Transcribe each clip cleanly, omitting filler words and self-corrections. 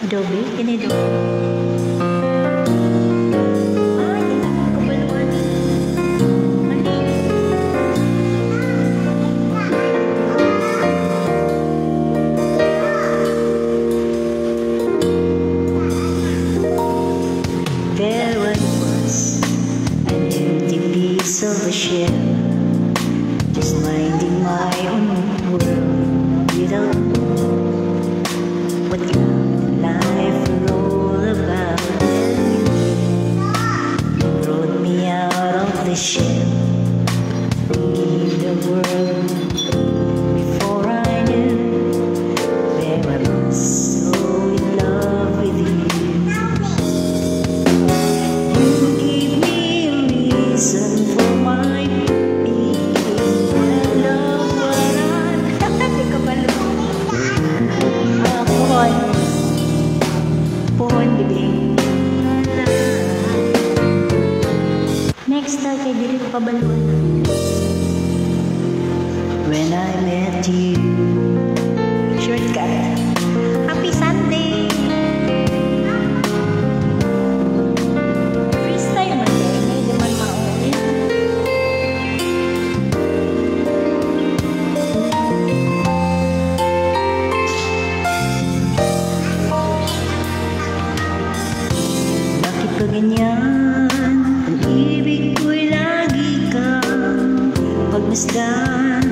Adobe, kini Adobe. Of a ship, just minding my own world without what life is all about. You brought me out of the ship, in the world before I knew there I was so in love with you. You gave me a reason for next kay dili ko kabaluan. When I met you, shortcut. Happy Sunday. Freestyle man eh, hindi man maulit. bakit pa ganyan? Ang ibig ko'y lagi kang pagmasdan.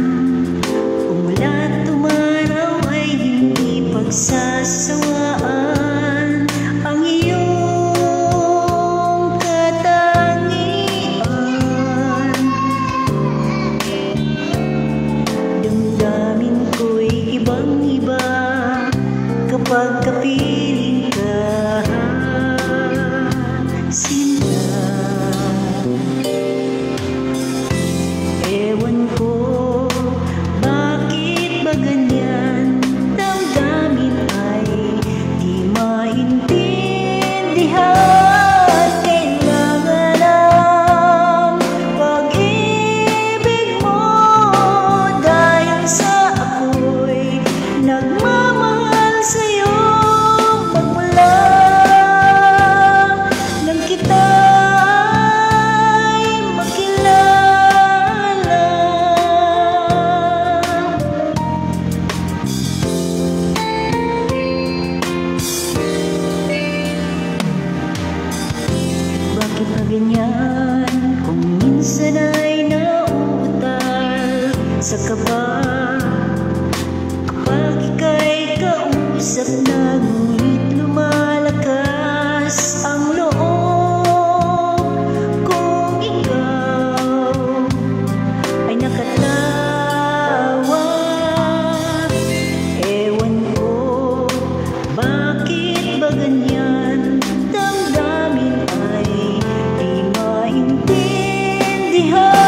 Umulat umaraw ay hindi pa usap na ngunit lumalakas ang loob kung ikaw ay nakatawa. Ewan ko bakit ba ganyan, damdamin ay di maintindihan.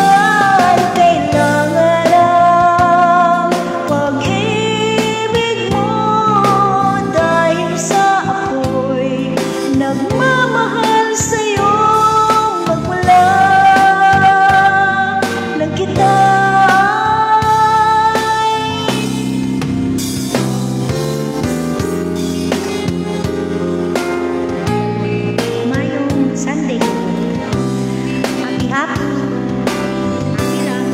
Nagmamahal sa'yo magmula nang kita Mayong Sunday. Happy lang.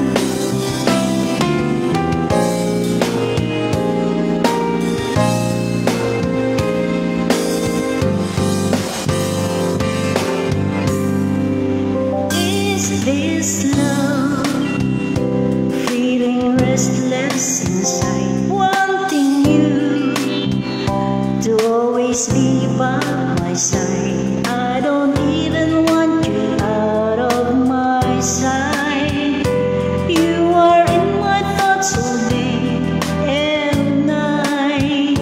This love, feeling restless inside, wanting you to always be by my side. I don't even want you out of my sight. You are in my thoughts all day and night.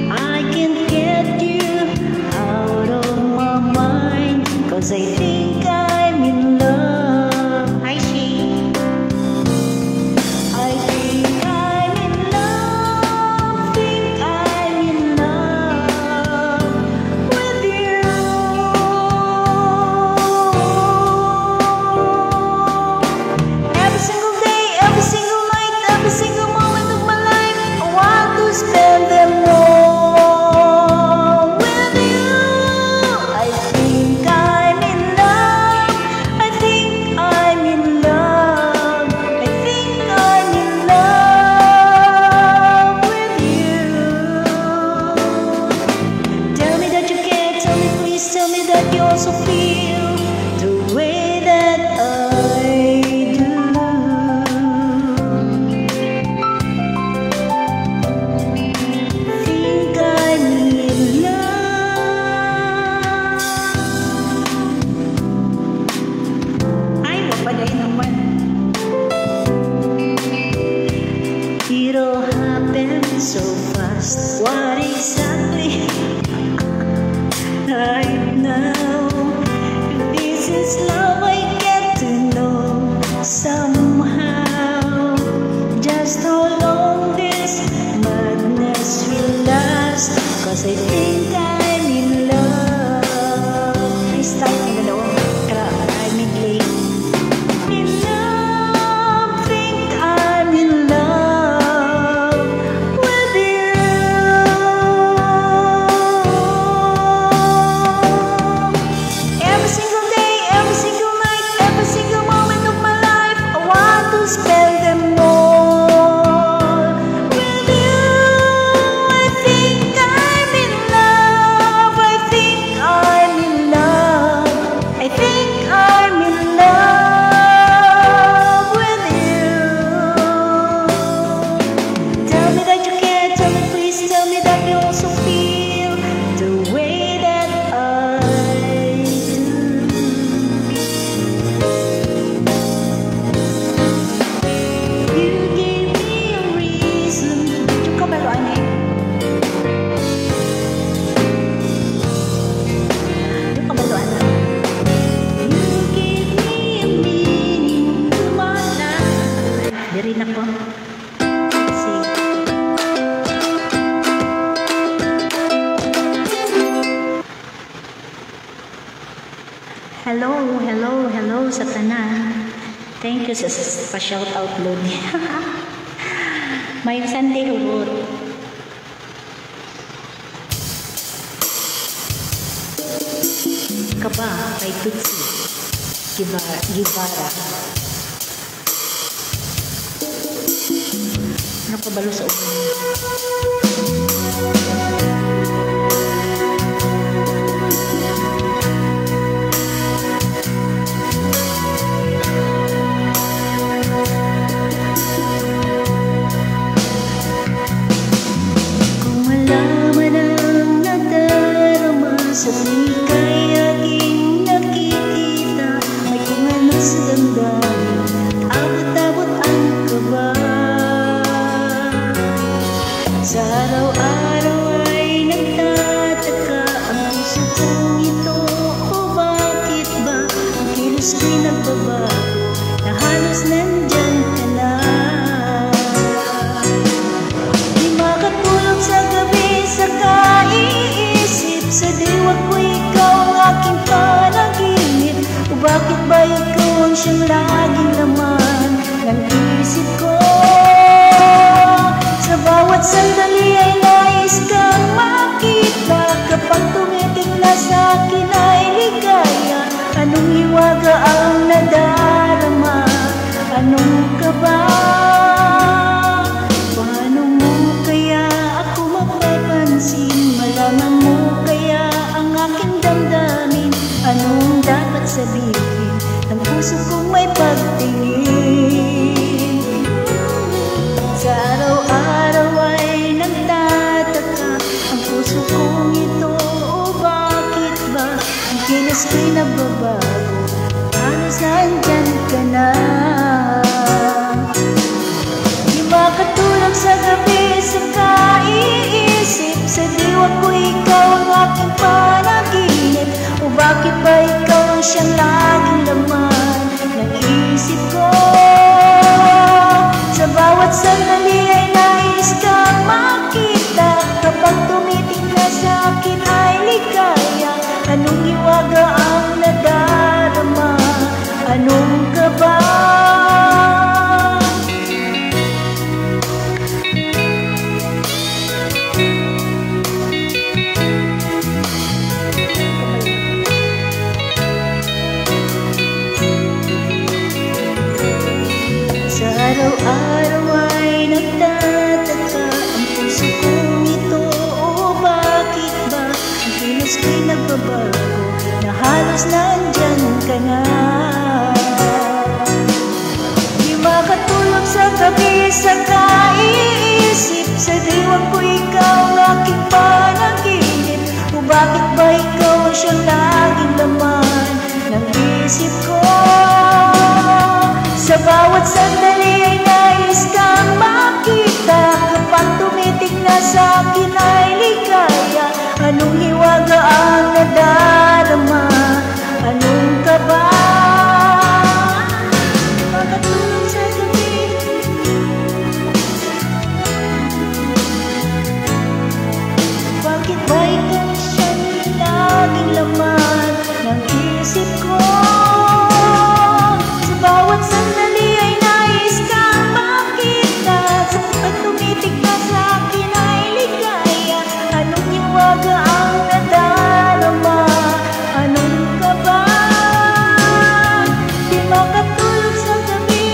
I can't get you out of my mind, 'cause I think I'm in love. Spend them all with you. I think I'm in love. I think I'm in love. I think I'm in love with you. Tell me that you care. Tell me, please tell me that you also feel the way that I do. It all happened so fast. What exactly right now? This is love, I get to know somehow. Just how long this madness will last, 'cause I think I'm in love. Please type in the note. I'm in late. In love, think I'm in love with you. Every single day, every single night, every single moment of my life, I want to spend them all with you. I think I'm in love. I think I'm in love. I think I'm in love with you. Tell me that you care. Tell me, please tell me that you also feel the way that I do. You give me a reason. Chúc các bạn loại này. Chúc các bạn loại này. You give me a meaning to my life. Di rin ako. Kasi hello, hello, hello sa tanan. Thank you sa pa-shoutout load. Mayong Sunday hugot. Kaba kay Tutsi Givara. Nakabalo sa ulo. Kung malaman Sa araw-araw ay nagtataka ang puso kong ito. O bakit ba ang kilos ko'y nagbabago na halos nandyan ka na? Di makatulog sa gabi sa kaiisip, sa diwa ko ikaw ang aking panaginip. O bakit ba ikaw ang siyang laging laman ng isip ko? Sa bawat sandali ay nais kang makita. Kapag tumitig na sa akin ay ligaya. Anong hiwaga ang nadarama? Anong kaba? Paano mo kaya ako mapapansin? Malaman mo kaya ang aking damdamin? Anong dapat sabihin ng puso kong may pagtingin? Sa araw-araw ay nagtataka ang puso kong ito. O bakit ba ang kilos ko'y nagbabago? Halos nandyan ka na. Di makatulog sa gabi sa kaiisip, sa diwa ko ikaw ang aking panaginip. O bakit ba ikaw ang siyang laging laman ng isip ko? Sa bawat sandali ay nais kang makita. Kapag tumitig na sa akin ay ligaya. Anong hiwaga ang nadarama? Anong kaba? Sa araw-araw ay nagtataka ang puso kong ito. O bakit ba ang kilos ko'y nagbabago na halos nandyan ka na? Di makatulog sa gabi sa kaiisip, sa diwa ko ikaw ang aking panaginip. O bakit ba ikaw ang siyang laging laman ng isip ko? Sa bawat sandali ay nais kang makita. Kapag tumitig na sa akin ay ligaya. Anong hiwaga ang nadarama? Anong kaba? Makatulog sa gabi. Bakit ba ikaw siyang laging laman ng isip ko? Bawat sandali ay nais kang makita. Sa kapag tumitig na sa akin ay ligaya. Anong hiwaga ang nadarama? Anong kaba? Di makatulog sa gabi.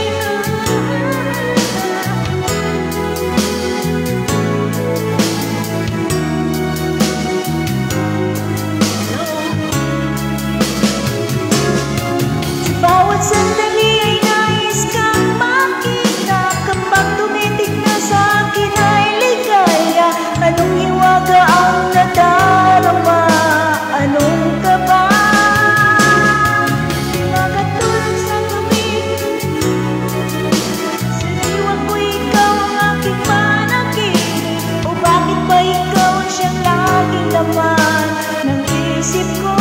Sa bawat sandali ay nais kang makita. Kapag tumitig na sa akin ay ligaya. Anong hiwaga ang nadarama? Anong kaba? Di makatulog sa gabi. Sa diwa ko ikaw ang aking panaginip. O bakit ba ikaw ang siyang laging laman ng isip ko?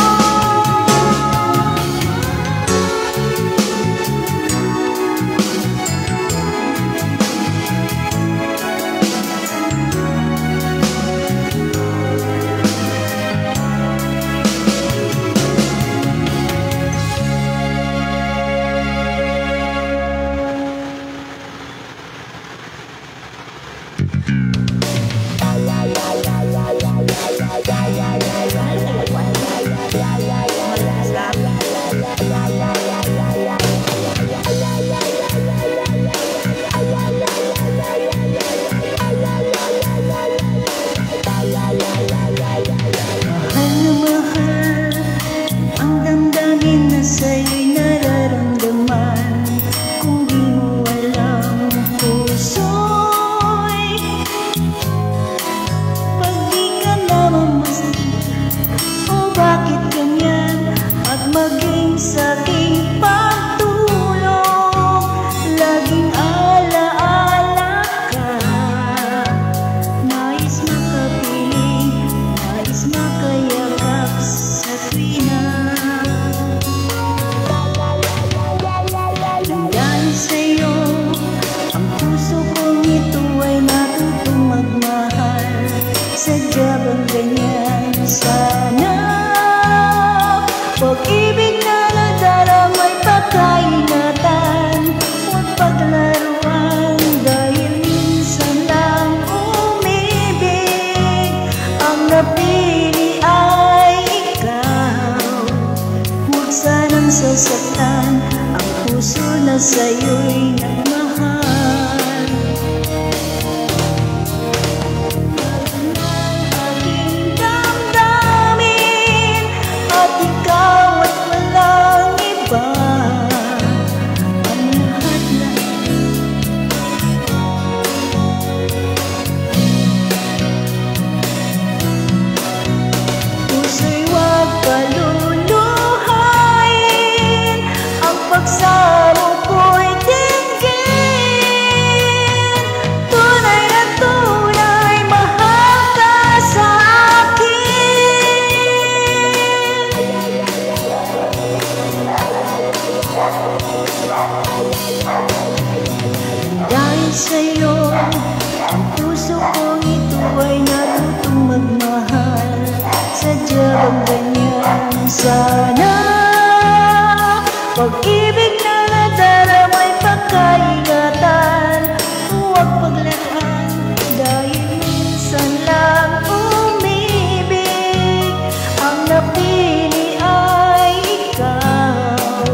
sa'yo'y nagmahal. Ang aking damdamin at ikaw at walang iba. Ang lahat-lahat puso'y huwag paluluhain. Ang pagsamo ko'y dinggin. Tunay na tunay, mahal ka sa akin. Dahil sa'yo, ang puso kong ito ay natutong magmahal. Sadyang ganyan sana. Pag-ibig na nadaramay pagkaingatan. Huwag paglahan dahil minsan lang umibig. Ang napili ay ikaw.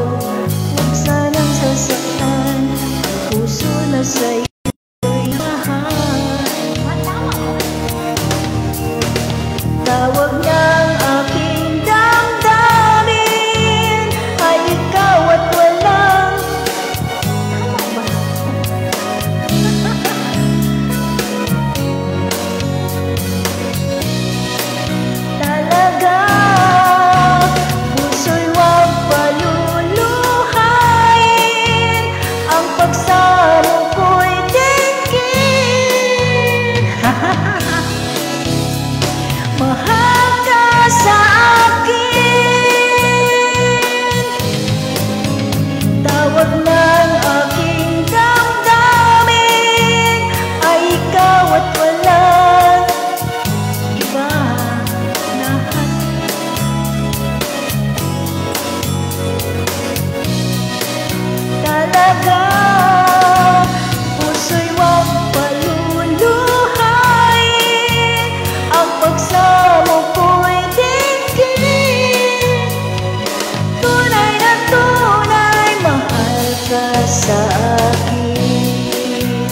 Huwag sanang sasaktan ang puso na sa'yo'y mahal. Tawag ng aking damdamin ay ikaw at walang talaga. Puso'y huwag paluluhain. Ang pagsamo ko'y dinggin. Mahal ka sa akin. Tawag ng aking damdamin ay ikaw at walang iba. Lahat talaga. Puso'y huwag paluluhain. Ang pagsamo ko'y dinggin. Tunay na tunay, mahal ka sa akin.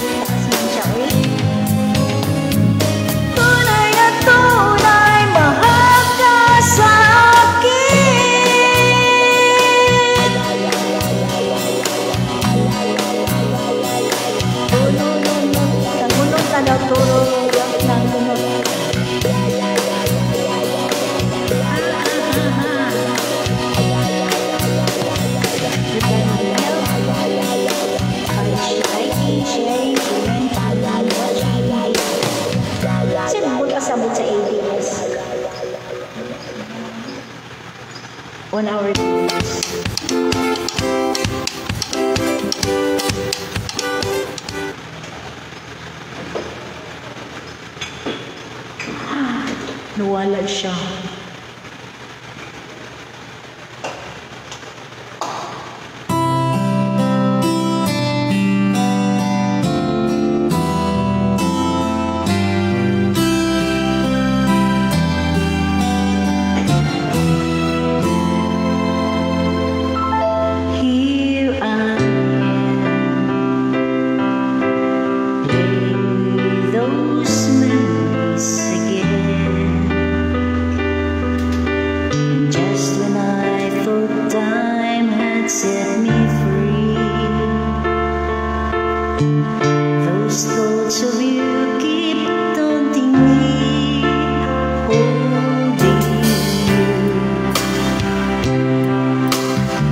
Tunay na tunay, mahal ka sa akin. Tanggulong ka daw, turo ng lunod. Sinabot pasabot sa ABS. On our nawala siya. Here I am, playing with those memories again. And just when I thought time had set me free, those thoughts of you keep taunting me, holding you,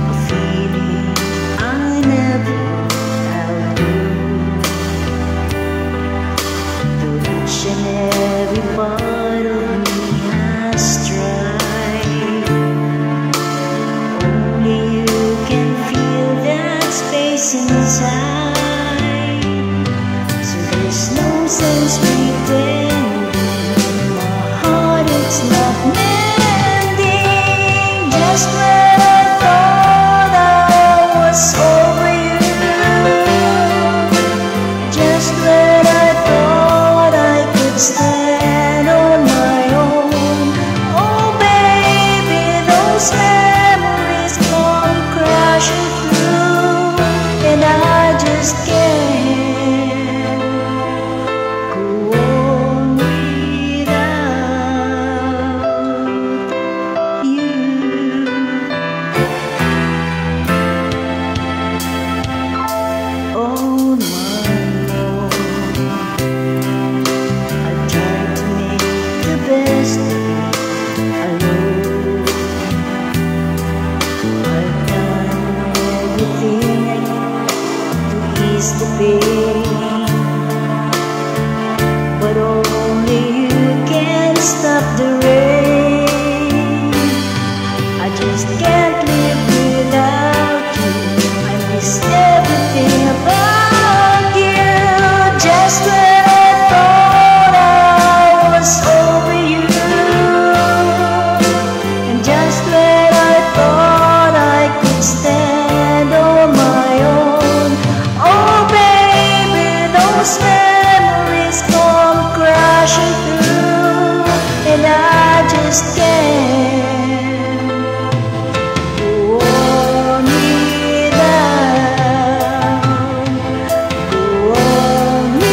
a feeling I never outgrew. Though each and every part of me has tried, only you can feel that space inside. So there's no sense pretending my heart it's not mending. Just when I thought I was over you, just when I thought I could stand on my own, oh baby, those memories come crashing through, and I but only you can stop the rain. I just can't live without you. I miss everything about you. Just when I thought I was over you, and just when I thought I could stand on my own, oh baby, those memories come crashing through, and I just can't hold me down, hold me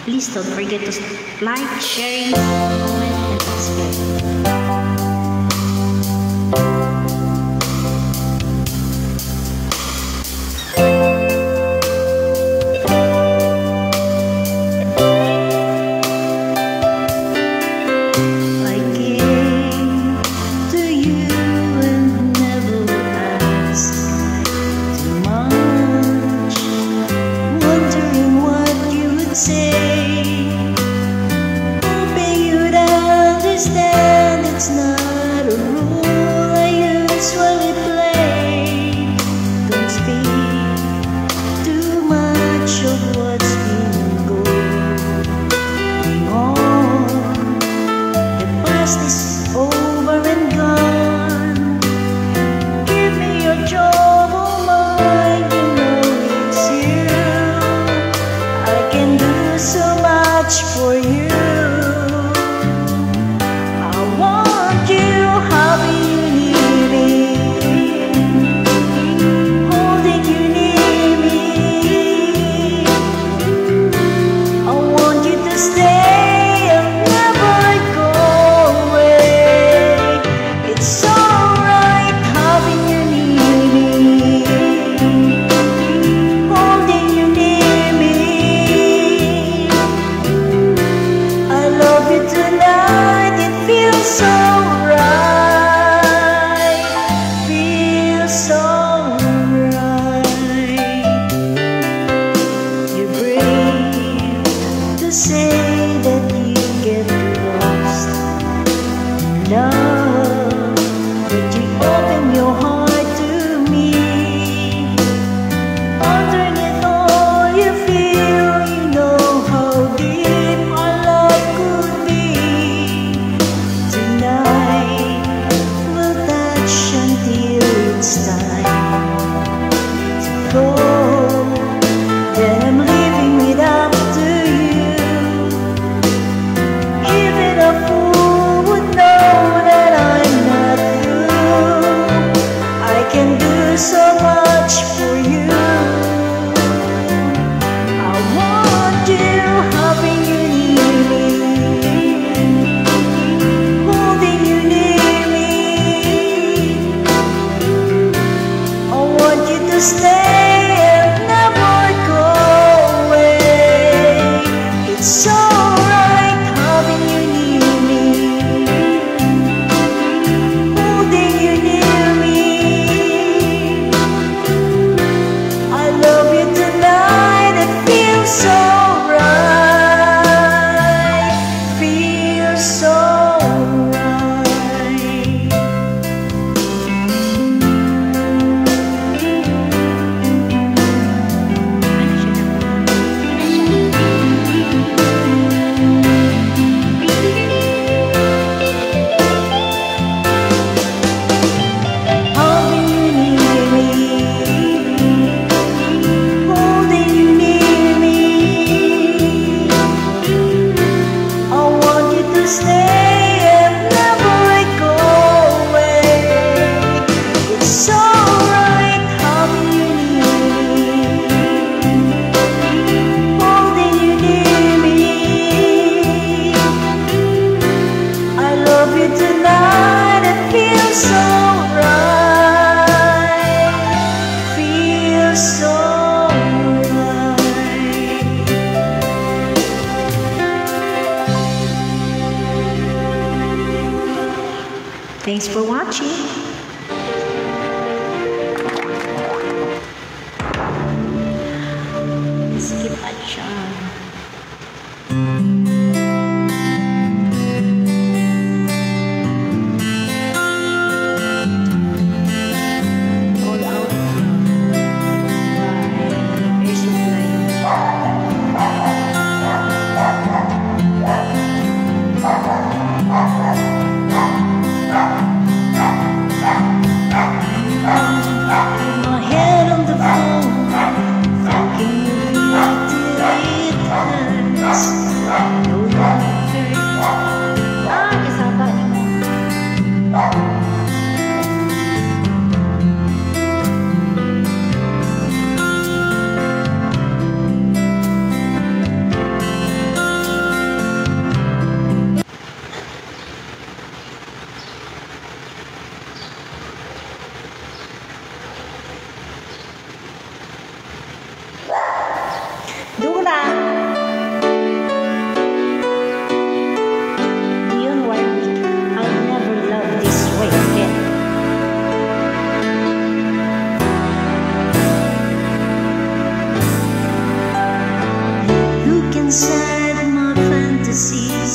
Please don't forget to like, share, comment, and subscribe. I came to you and never asked too much, wondering what you would say, hoping you'd understand it's not a rule I usually play. Don't speak too much of what's been going on. The past is over and gone. Give me your troubled mind, you know it's you. I can do so much for you. I want you, having you near me, holding you near me. I want you to stay and never go away. It's alright having you near me, holding you near me. I love you tonight, it feels so right, feels so right. You're brave to say that you get lost in love, but you open your heart to me. Underneath all you feel, you know how deep our love could be. Tonight we'll touch until it's time to go. Then I'm leaving it up to you. Even a fool would know that I'm not through. I can do so much for you. I want you, having you near me, holding you near me. I want you to stay and never go away. It's alright having you near me, holding you near me. I love you tonight, it feels so right, feels so right. Ano siya na? Thanks for watching. Skip action. Inside my fantasies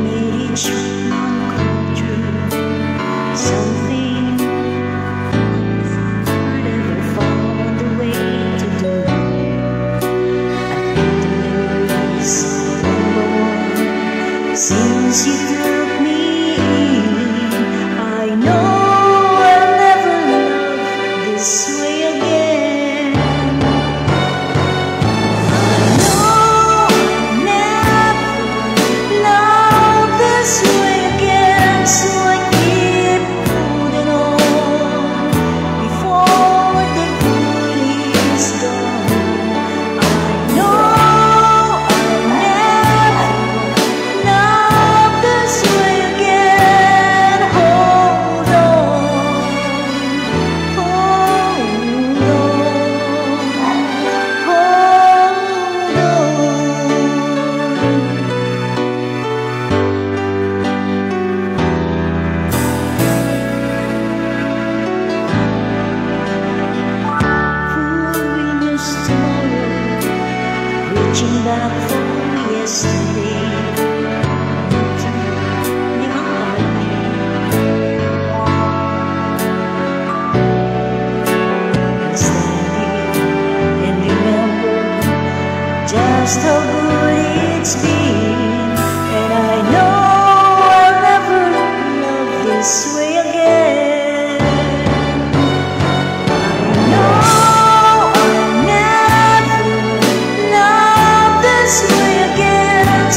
made each one come true. Something I never found a way to do. I think the memories number one since you took me in. I know I'll never love this way again. Reaching back for yesterday. Standing and remember just how good it's been, and I know I'll never love this way again. This way again.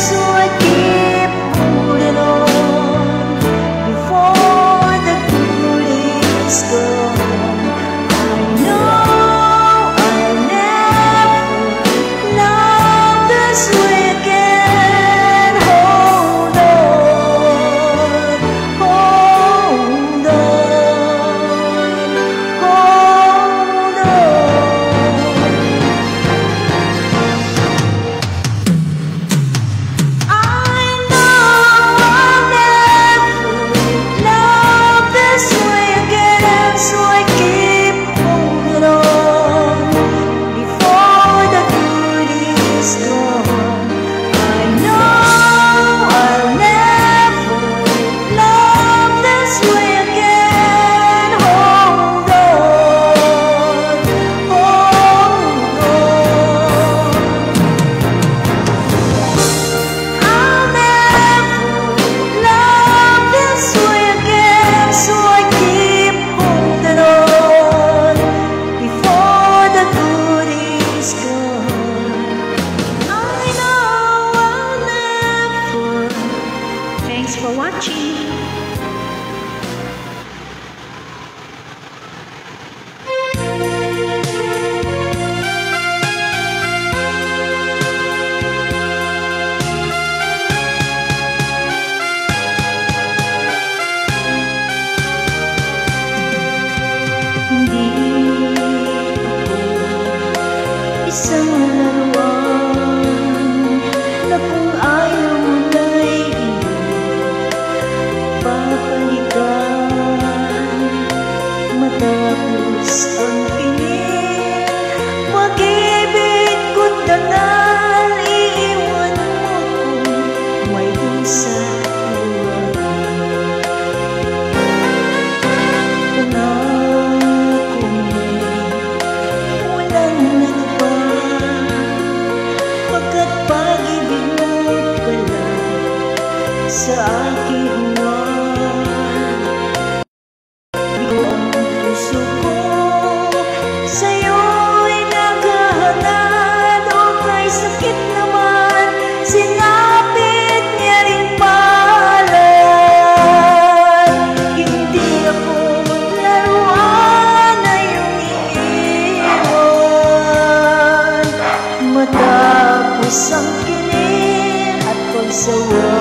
aking uwan. Bigo ang puso ko sa'yo'y naghahanad, o kay sakit naman sinapit niya rin palad. Hindi ako laruan na iyong iiwan, matapos ang kilir at pagsawa.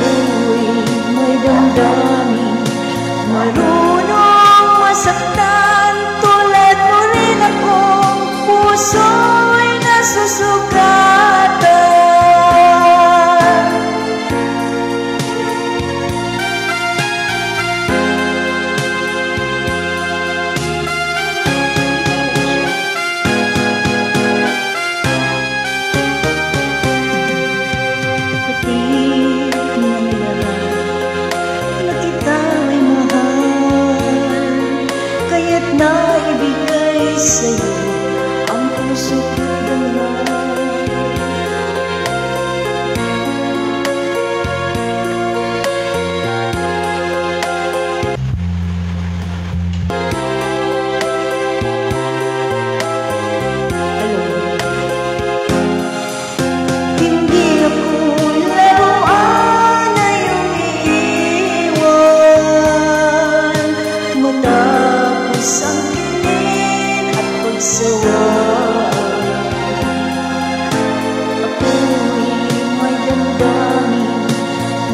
Ako'y may damdamin, marunong masaktan, tulad mo rin akong puso'y nasusugatan. Patik ng lahat na kita'y mahal, kaya't naibigay sa'yo ang puso ko'y damay. Hindi ako laruan na iyong iiwan, matapos ang kilig at pagsawa. Ako'y may damdamin,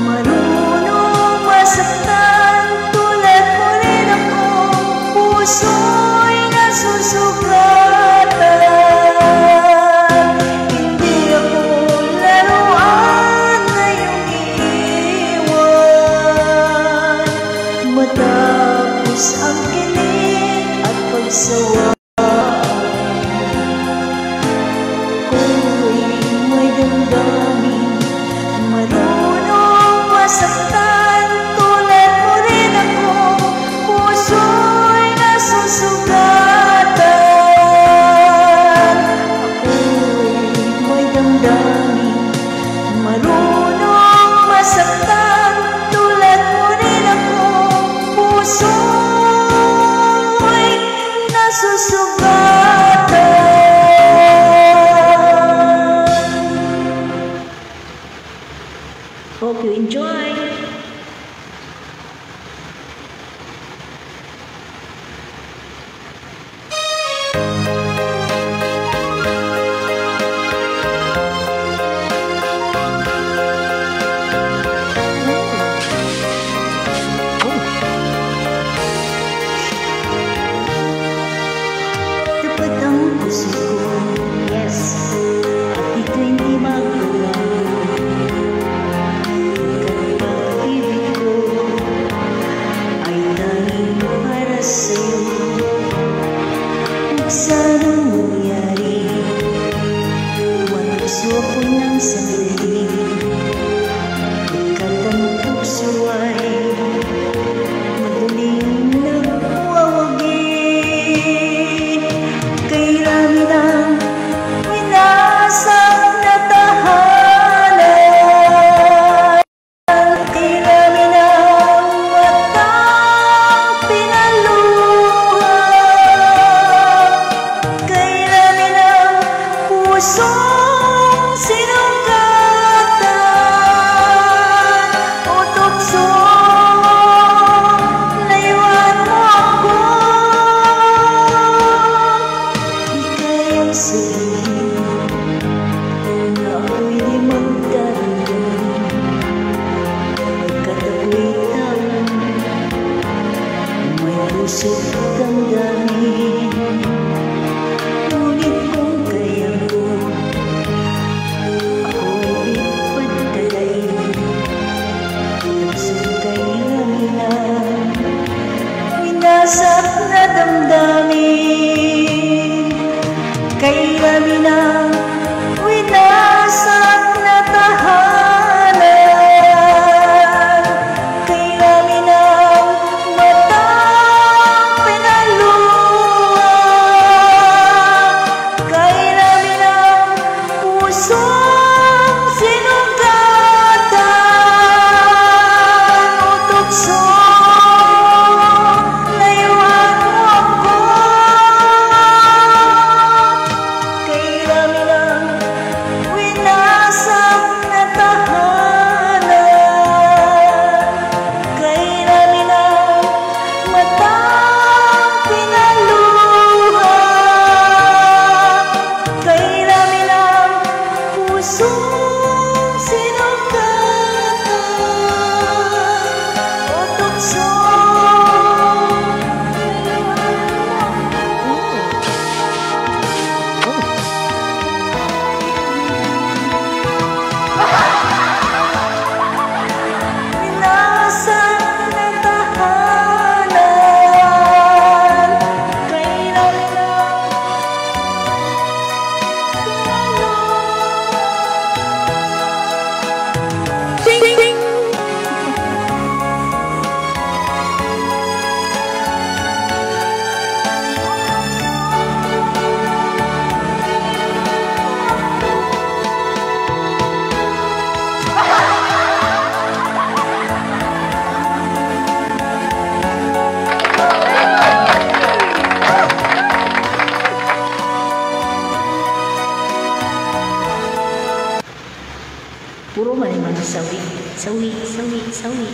marunong masaktan, tulad mo rin akong puso'y nasusugatan. Hindi ako laruan na iyong iiwan, matapos ang kilig at pagsawa. Ako'y may damdamin, marunong masaktan, tulad mo rin akong puso'y nasusugatan. Ako'y may damdamin, marunong masaktan, tulad mo rin akong puso'y nasusugatan. Hope you enjoy. Tapat ang puso ko, yes, at ito'y hindi magbabago. Pag-ibig ko ay tanging para sa'yo. Huwag sanang mangyari, puso ako ng sandali, pagkat ang puso ay madaling nagwawagi. Kailangan ng winasang na tahanan, kailangan ng matang pinaluha, kailangan ng pusong sinugatan o tuksong layuan mo ako. Di kayang sabihin na ako'y di magdaramdam, pagkat ako'y taong may puso't damdamin. Ngunit kung kaya mo Puro man yung mga sawi. Sawi, sawi, sawi.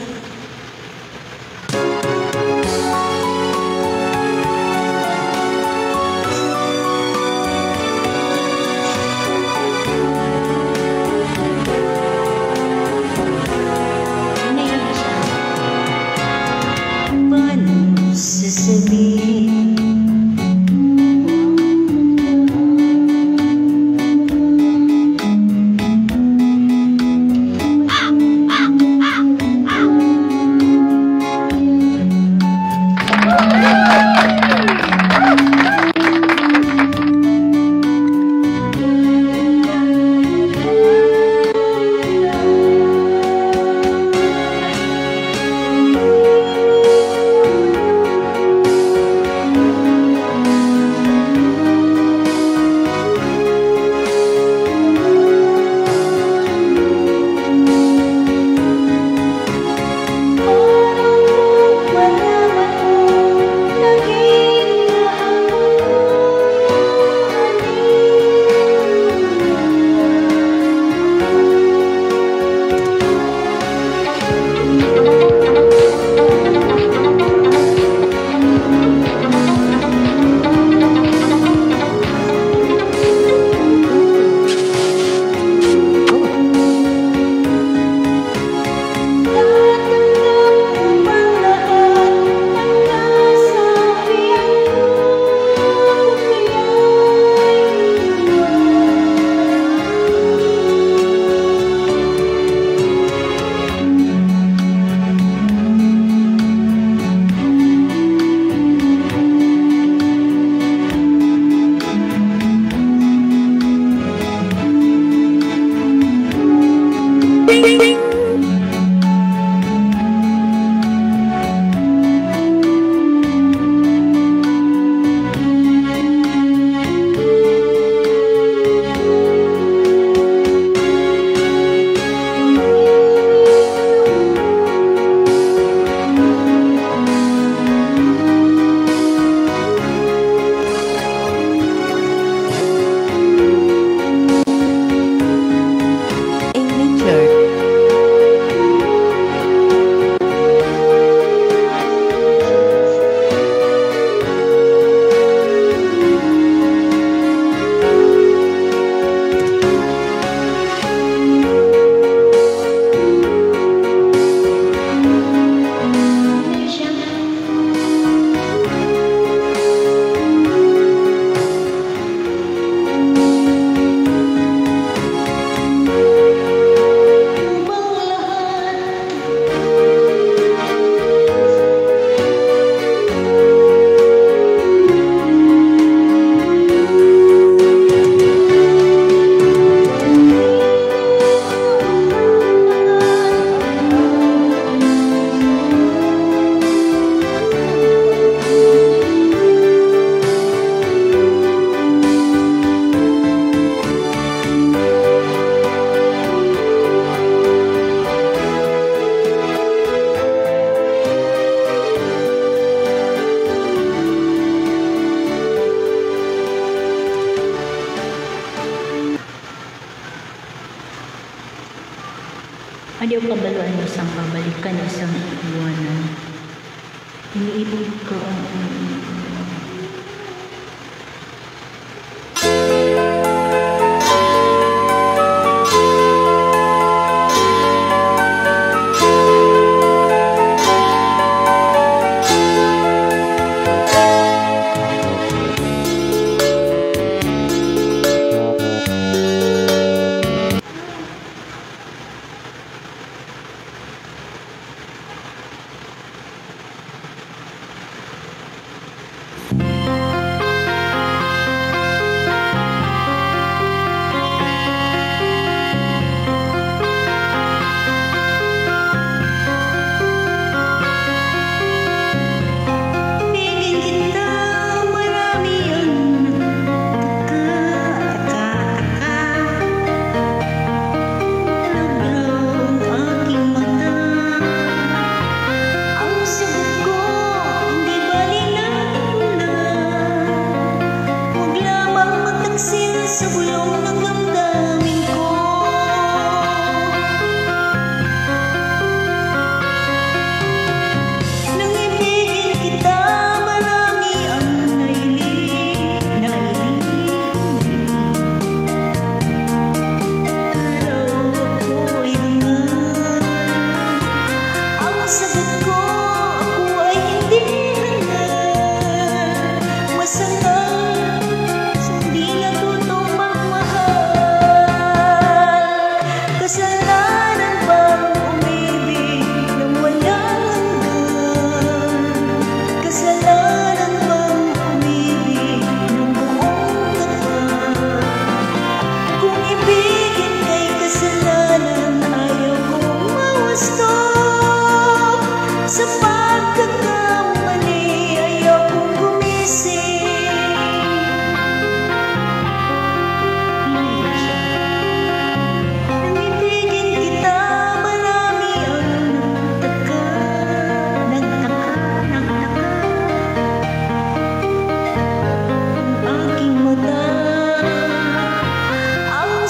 Paano sasabihin? Adiyaw kabaluan mo sang babalikan o sang iwanan. Iniibig ko ang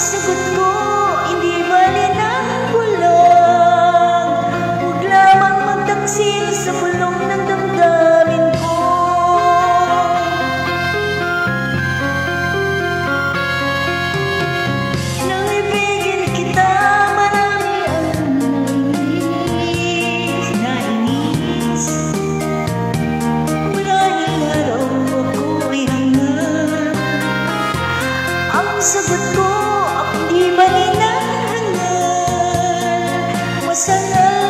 sagot ko, hindi bali ng bulong. Huwag lamang magtaksil sa bulong ng damdamin ko. Nang ibigin kita, marami ang nainis. Maraming araw ako'y hangad. Ang sagot ko, hindi bali ng hangal. Masanal,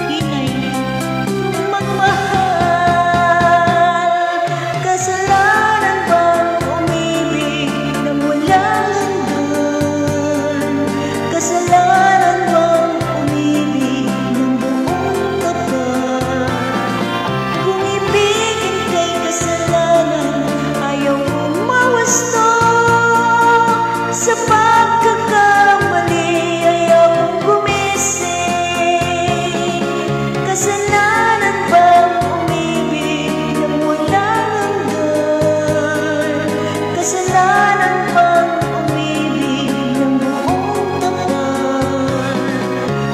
inay, magmahal. Kasalanan bang umibig nang walang hanggan? Kasalanan bang umibig ng buong kapal? Kung ibigin kay kasalanan, ayaw umawasto. Sa pagkakamali, ayaw gumising. Kasalanan bang umibig nang walang hanggan? Kasalanan bang umibig ng buong kapal?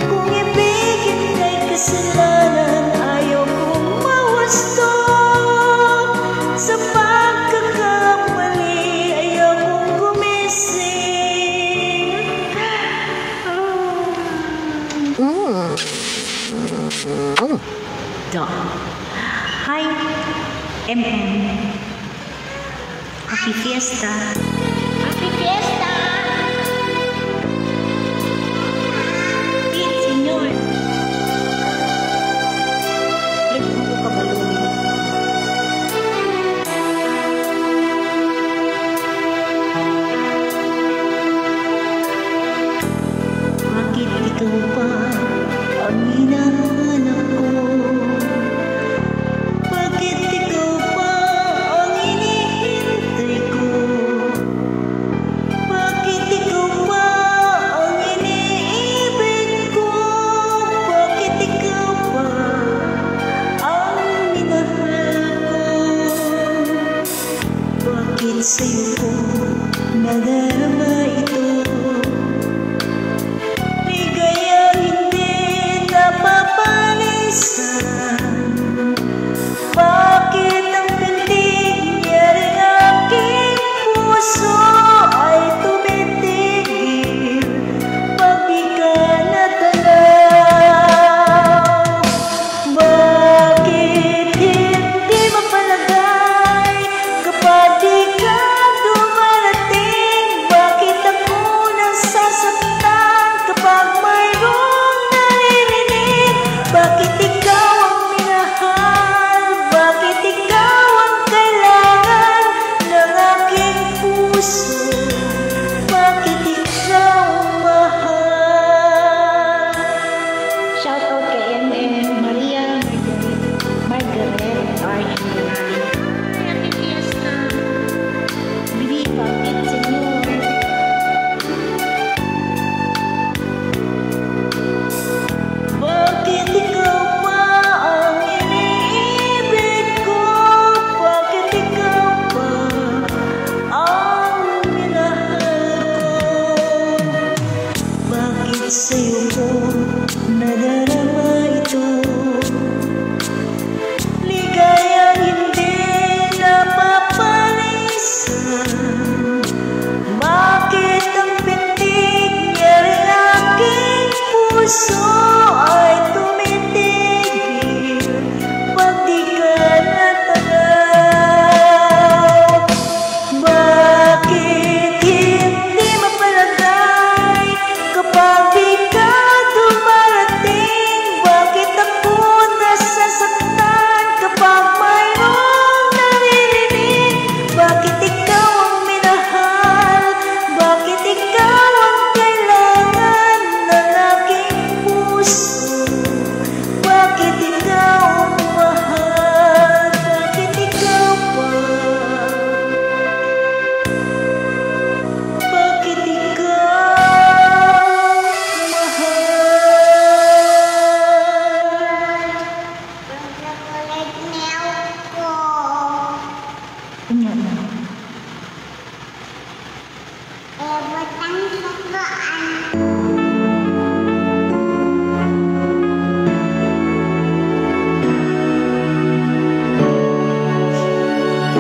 Kung ibigin kay kasalanan, ayaw umawasto. Sa pagkakamali, ayaw gumising. Hi, MM. Happy Fiesta. Happy Fiesta! Pete, senyor. Ulit mo ko kabalumi. Bakit ikaw pa ang hinahanap ko? Bakit ikaw pa ang hinihintay ko? Bakit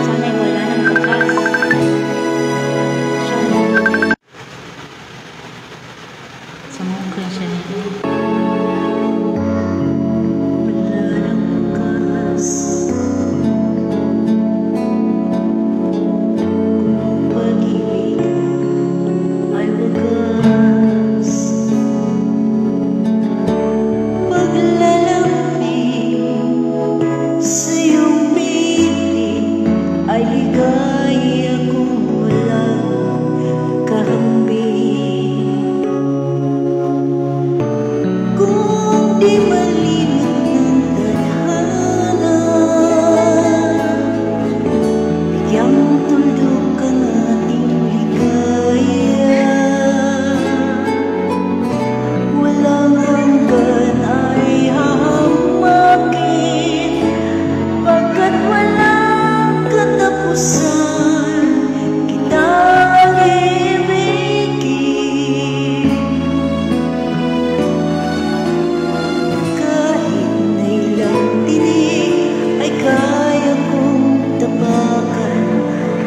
Sana'y wala ng bakas. Sumungkay siya nito. Wala ng bakas. Kung pag-ibig ay wagas, paglalambing sa iyong piling ay ligaya kung walang kahambing. Kung di malimit ng tadhana, bigyang tuldok ang ating ligaya. Walang hanggan ay hahamakin, pagkat walang katapusan kitang ibigin. Kahit na ilang tinig ay kaya kong tapakan,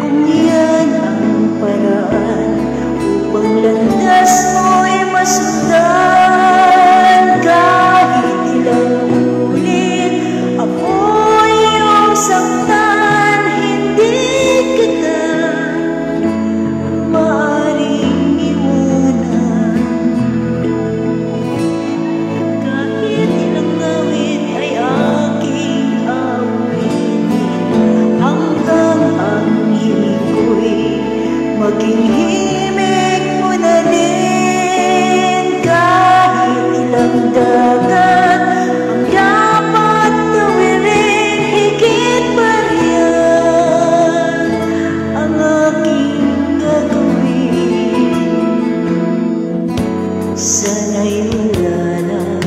kung yan ang paraan upang landas mo'y masundan. Kahit ilang ulit ako'y iyong saktan, hindi kita maaaring iwanan. Kahit ilang awit ay aking awitin, hanggang ang hiling ko'y maging himig mo na din. Kahit ilang dagat ang dapat tawirin, higit pa riyan ang aking gagawin. Sana'y wala ng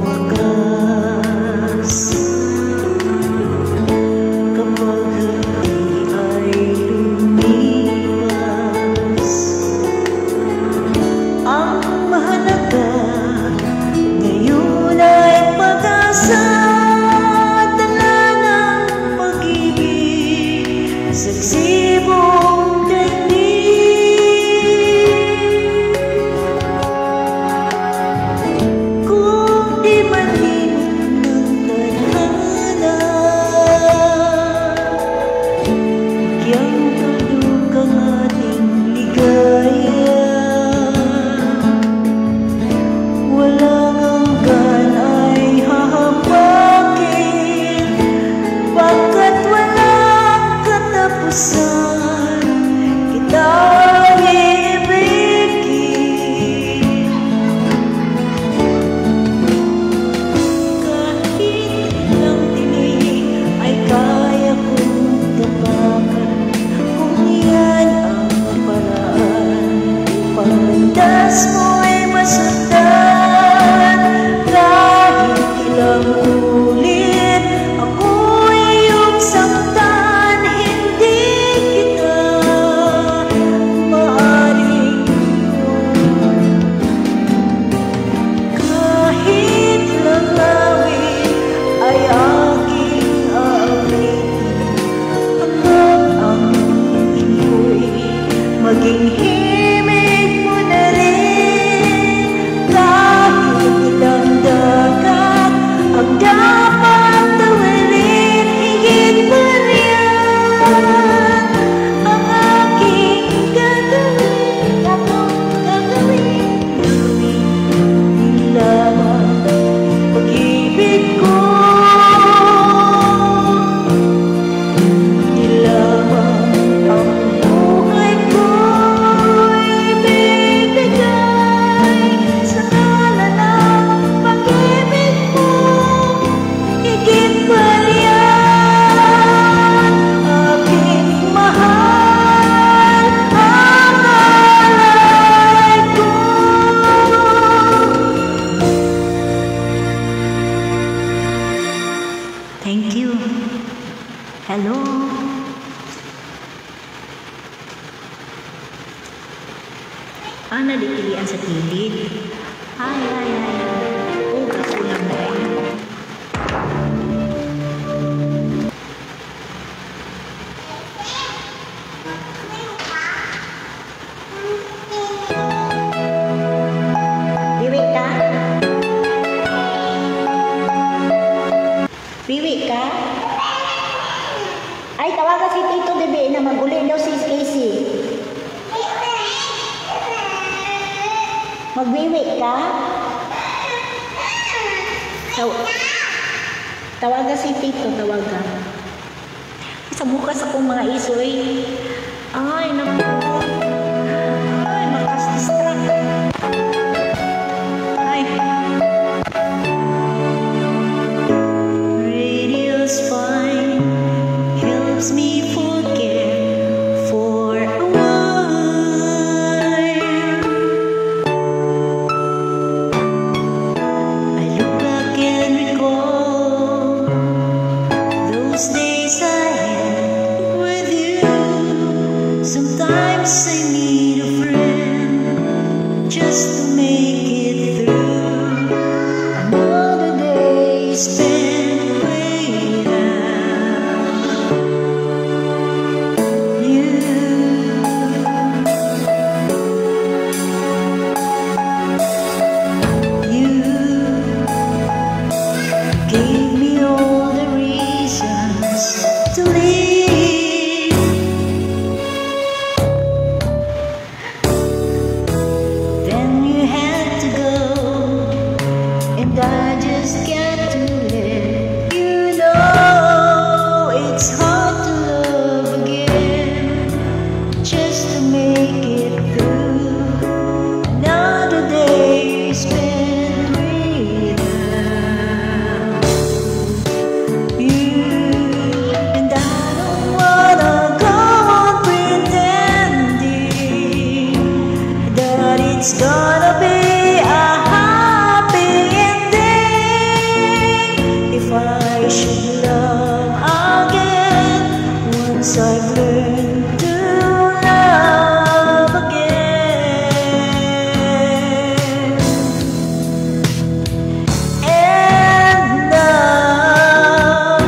wakas. Kapag hapdi ay lumipas, ang mahalaga ngayon ay pag-asa. Dala ng pag-ibig sa sibong daigdig. Nadipilian sa tilid. Ay. Oh, kakulang na yun. Piwi ka? Piwi ka? Ay, tawagan si Tito Bebe na magulin daw si Casey. Magwiwi ka? Tawagan si Tito, tawagan. Sa bukas akong mga isoy. Ay, naku. Ay, makas-distract. Ay. Radio's fine, helps me forget for a while. I look back and recall those days I had with you. Sometimes I need a friend just to make it through another day spent without you. You gave me all the reasons to live. Then you had to go, and I just got to let you know it's hard to love again, just to make it through another day spent without you. And I don't wanna go on pretending that it's gonna be a happy ending. If I should love again, once I've learned to love again. And now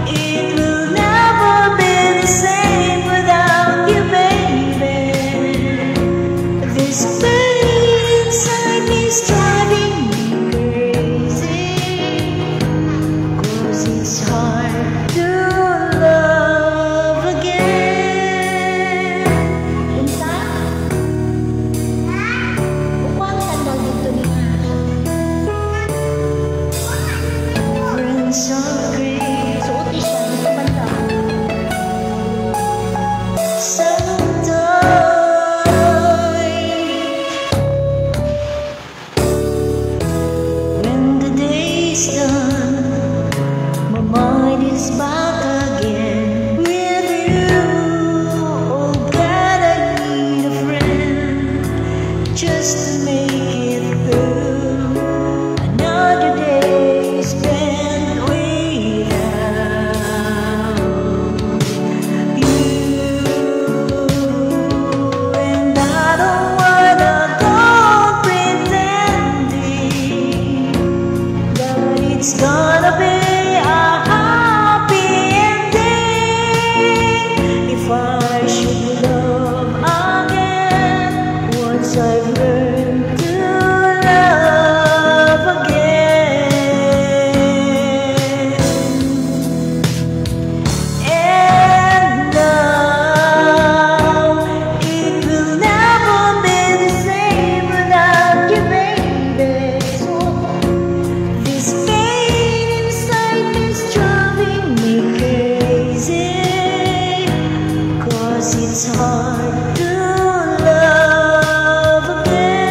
it will never be the same without you, baby. This pain inside me is driving me crazy, 'cause it's hard to love again. Unsa? Ukwang tanda dito niya. Friends are great. Suoti siya, hindi banda. When the day's done, my mind is back again with you. Oh God, I need a friend just to make it through another day spent without you. And I don't wanna go pretending that it's gonna be a happy ending. If I should love again, once I've learned to love again. And now it will never be the same without you, baby. So this pain inside me is driving me crazy, 'cause it's hard to love again.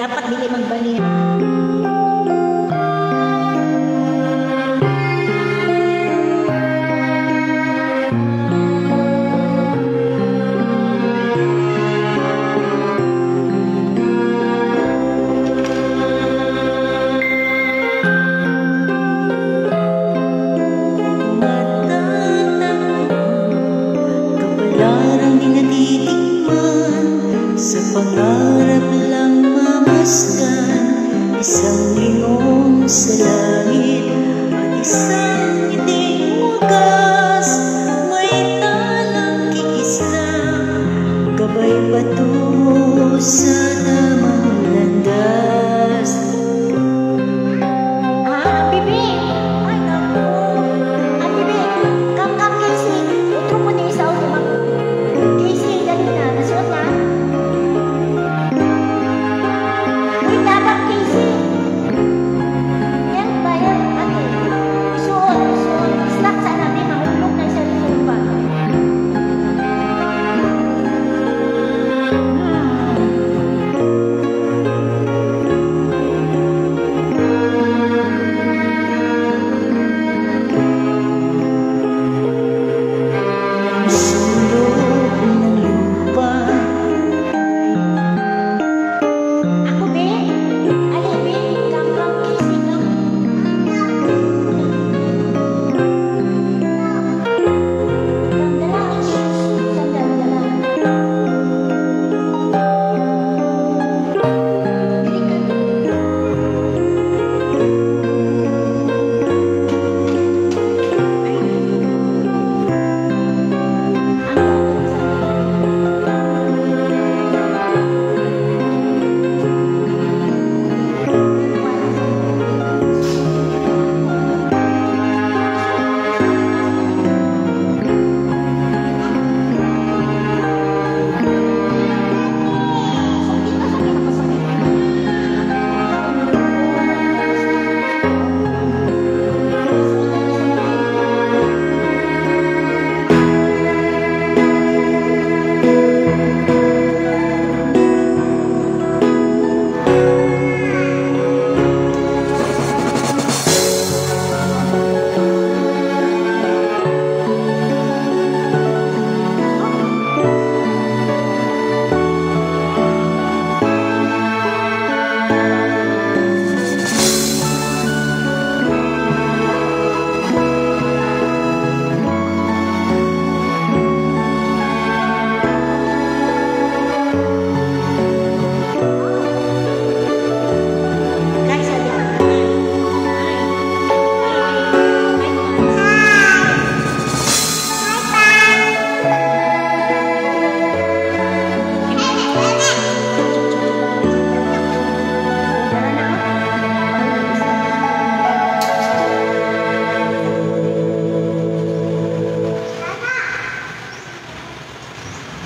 dapat dili magbalik. Sa pangarap lang mamasdan, isang lingon sa langit at isang ngiting wagas. May talang kikislang, gabay patungo sa tamang landas. Bibi! Ay, naku! Bibi! Come, Casey! Utro mo na isa o limang. Casey, dali na. Nasuot na? Uy, dapat, Casey! Yan ba yan? Ate, isuot. Slack sa natin. Mahulog na isa rin pa.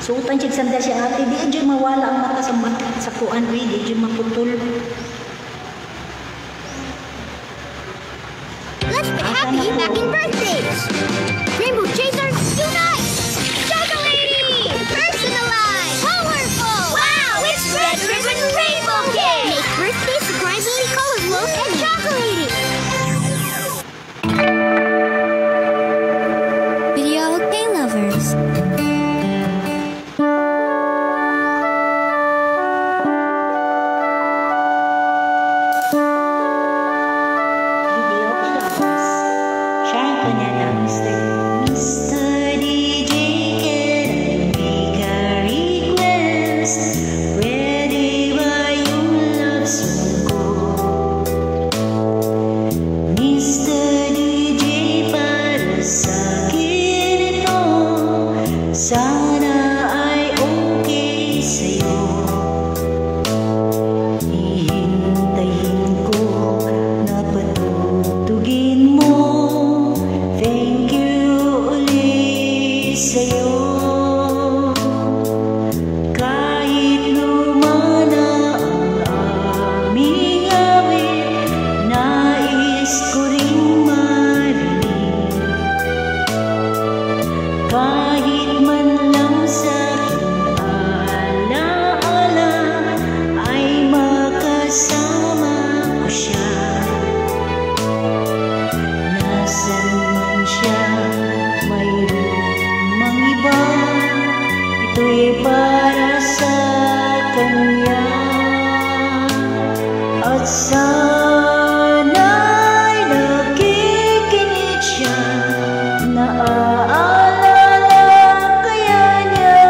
Suotan siya sanda siya ate. Di dyan mawala ang mata sa kuan. Di dyan maputol. Let's be happy making birthdays! Rainbow Chasers, unite! Chocolate! Personalized! Colorful! Wow, it's Red Ribbon Rainbow Cake! Make birthdays surprisingly colorful and chocolatey! Video okay, lovers? Video Vlogs. Siya ang kanya ng Mr. At sana'y nakikinig siya, naaalala kaya niya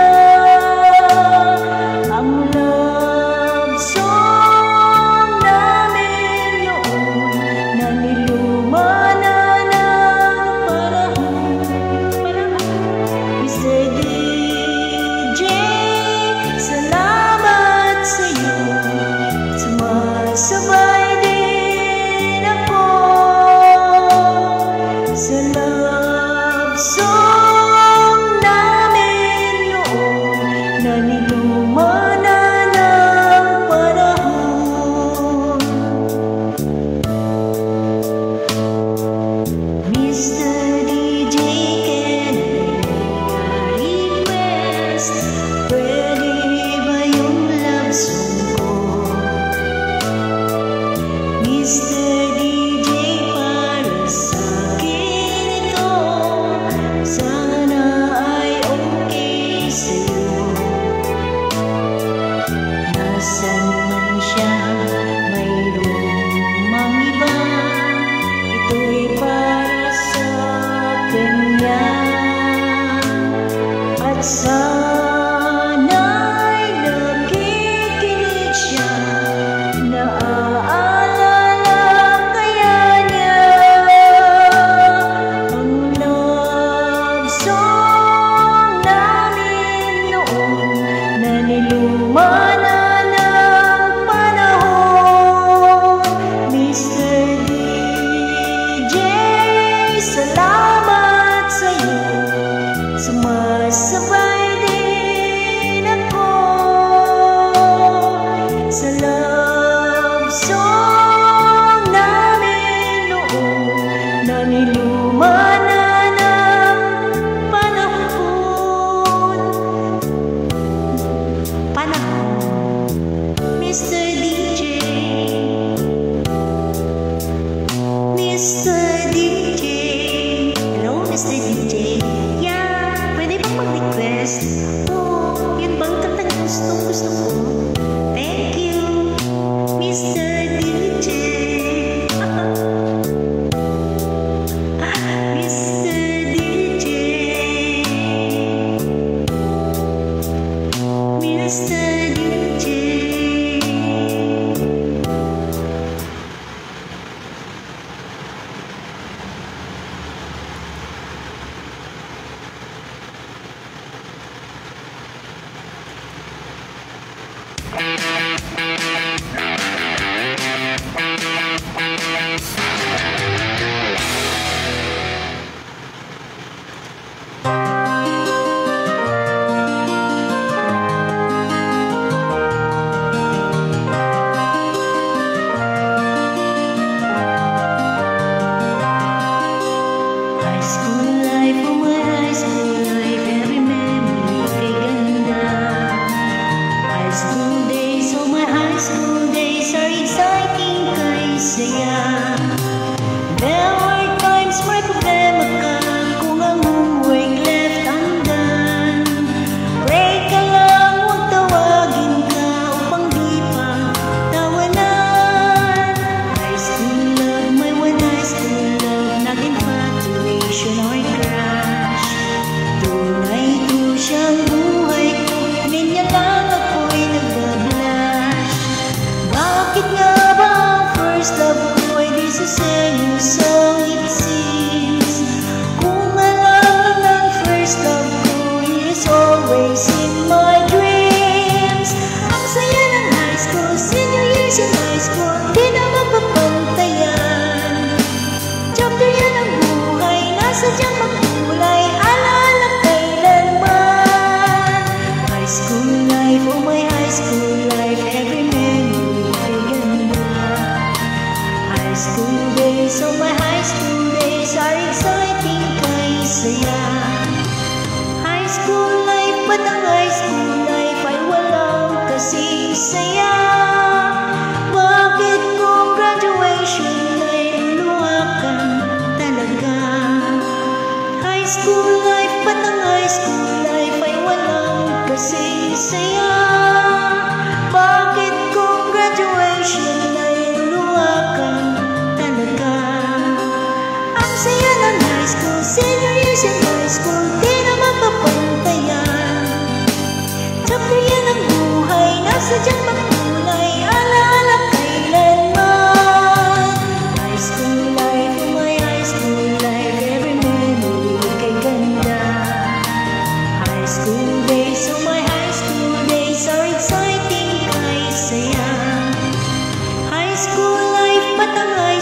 ang love song namin noon na niluma na ng panahon. Mr. DJ, salamat sa'yo, sumasabay din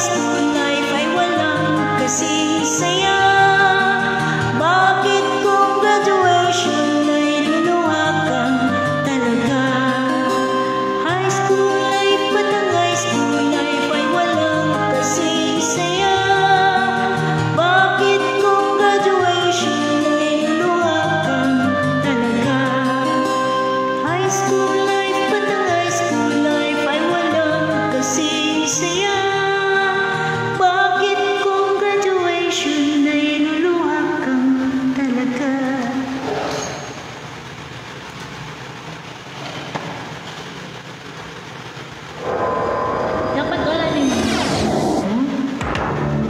school life ay walang kasing saya. Bakit kung graduation ay luluha kang talaga? High school life, ba't ang high school life ay walang kasing saya? Bakit kung graduation ay luluha kang talaga? High school life, ba't ang high school life ay walang kasing saya? Bakit kung graduation ay luluha kang talaga? Dapat wala din.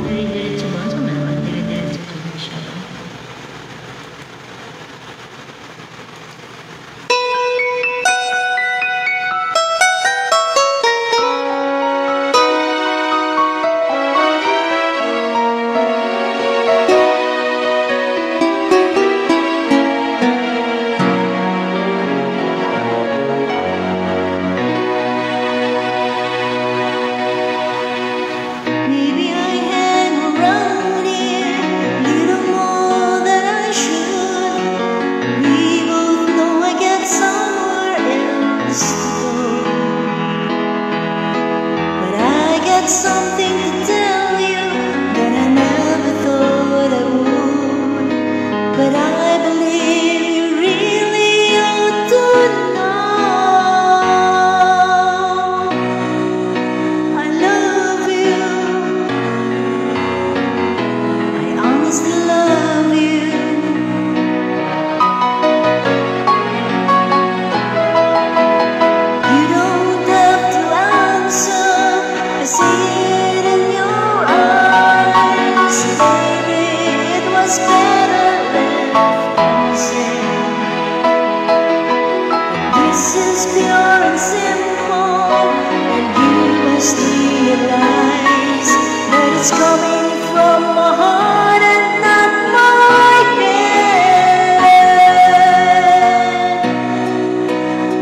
Dire-diretso ba? So, naman, dire-diretso ko siya. Maybe I hang around here little more than I should. We both know I got somewhere else to go, but I got something to tell you that I never thought I would. But I believe you really ought to know. I love you. I honestly love you. You don't have to answer. I see it in your eyes. Maybe it was better left unsaid. This is pure and simple, and you must realize that it's coming from my heart and not my head.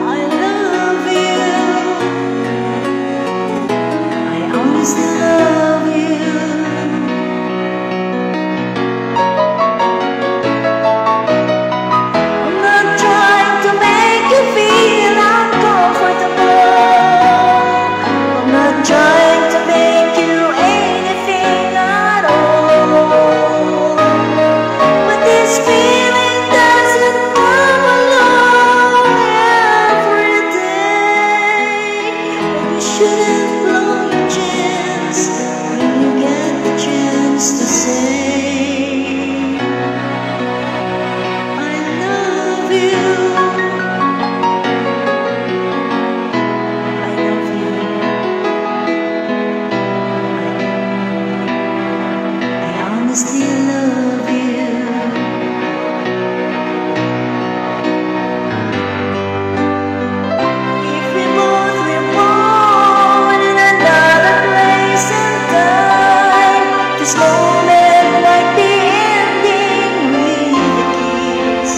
I love you. I honestly love you. I'm not trying to make you feel uncomfortable. I'm not trying to make you anything at all. But this feeling doesn't come along every day. And you shouldn't blow your chance when you get the chance to say, I love you. I love you. I honestly love you. If we both were born in another place and time, this moment might be ending with a kiss.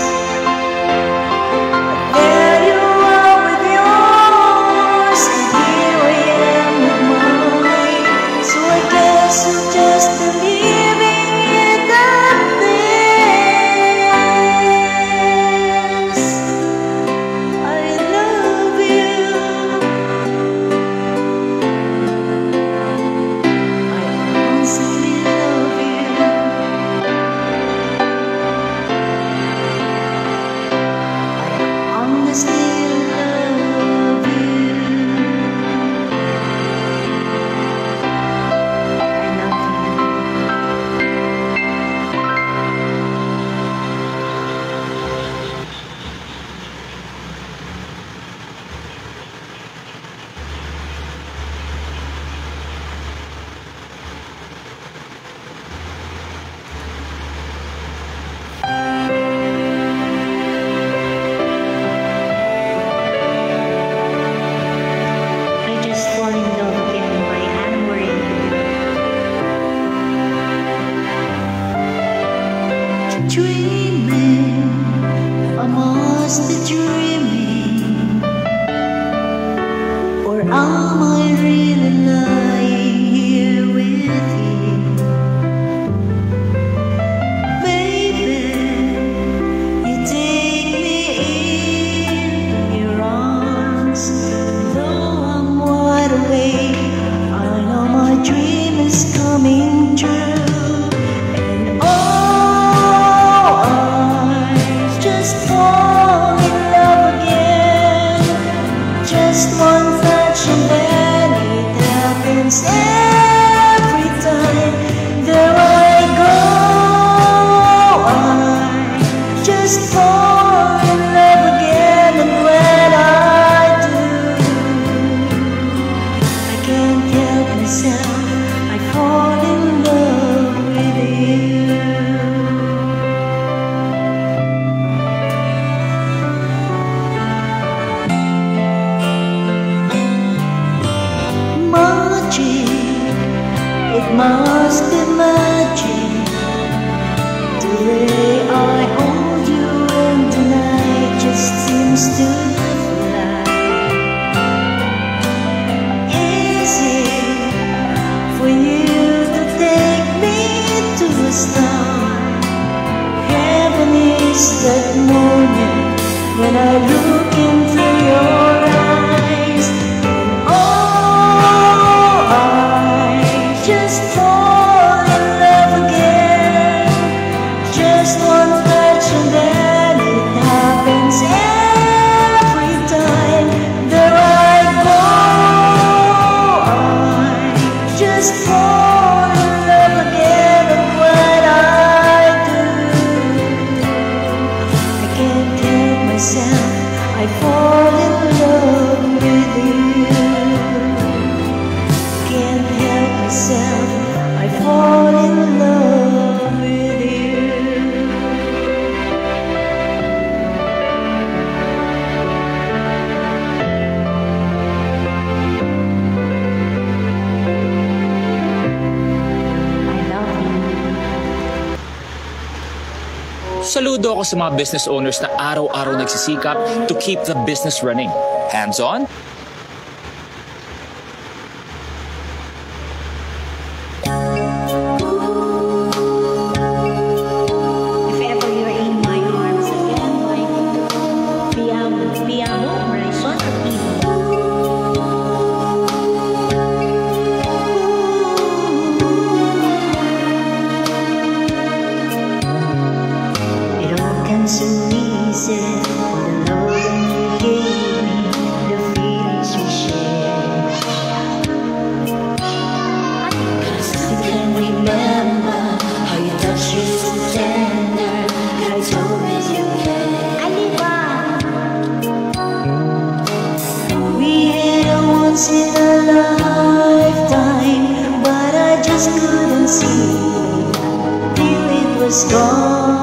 There you are with yours, and here I am with mine. So I guess I'm just leaving it at this. I love you. I honestly love you. I honestly love you. I love I Just Fall in Love Again by Anne Marie. Dreaming, I must be dreaming, or am I really lying here with happens every time. There I go, I just fall in love again, and when I do, I can't help myself, I fall in love with you. It must be magic, the way I hold you and the night just seems to fly. Is it for you to take me to a star? Heaven is that moment when I look into your eyes. Just fall in love again. Just one touch and then it happens every time. There I go, I just fall in love again, and when I do, I can't help myself, I fall in love with you. Can't help myself, I fall in love with you. I love you. Saludo ako sa mga business owners na araw-araw nagsisikap to keep the business running. Hands on. So easy for the love you gave me, the feelings we shared. I can remember how you touched me so tender. I told me you cared. We had a once in a lifetime, but I just couldn't see till it was gone.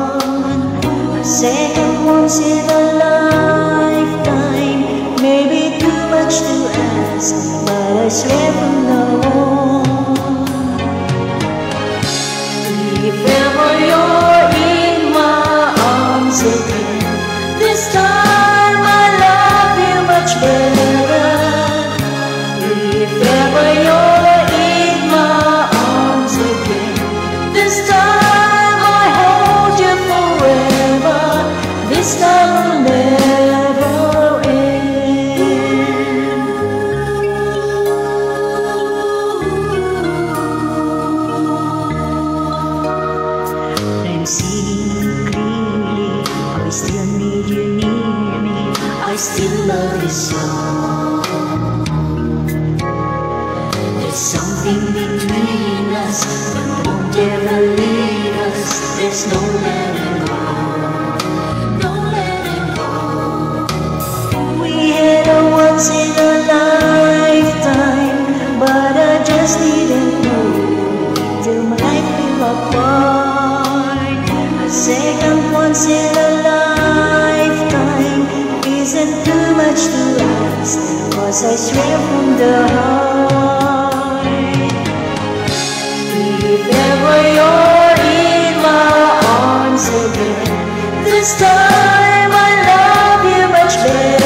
Second once in a lifetime, maybe too much to ask, but I swear from now on, if ever you're in my arms again, this time I love you much better. If ever you're in my arms again, this time this time will never end. I'm seeing clearly, I still need you near me, I still love you so. There's something between us that won't ever leave us, there's no letting go. Once in a lifetime, but I just didn't know till my life fell apart. A second once in a lifetime isn't too much to ask, 'cause I swear from the heart, if ever you're in my arms again, this time I love you much better.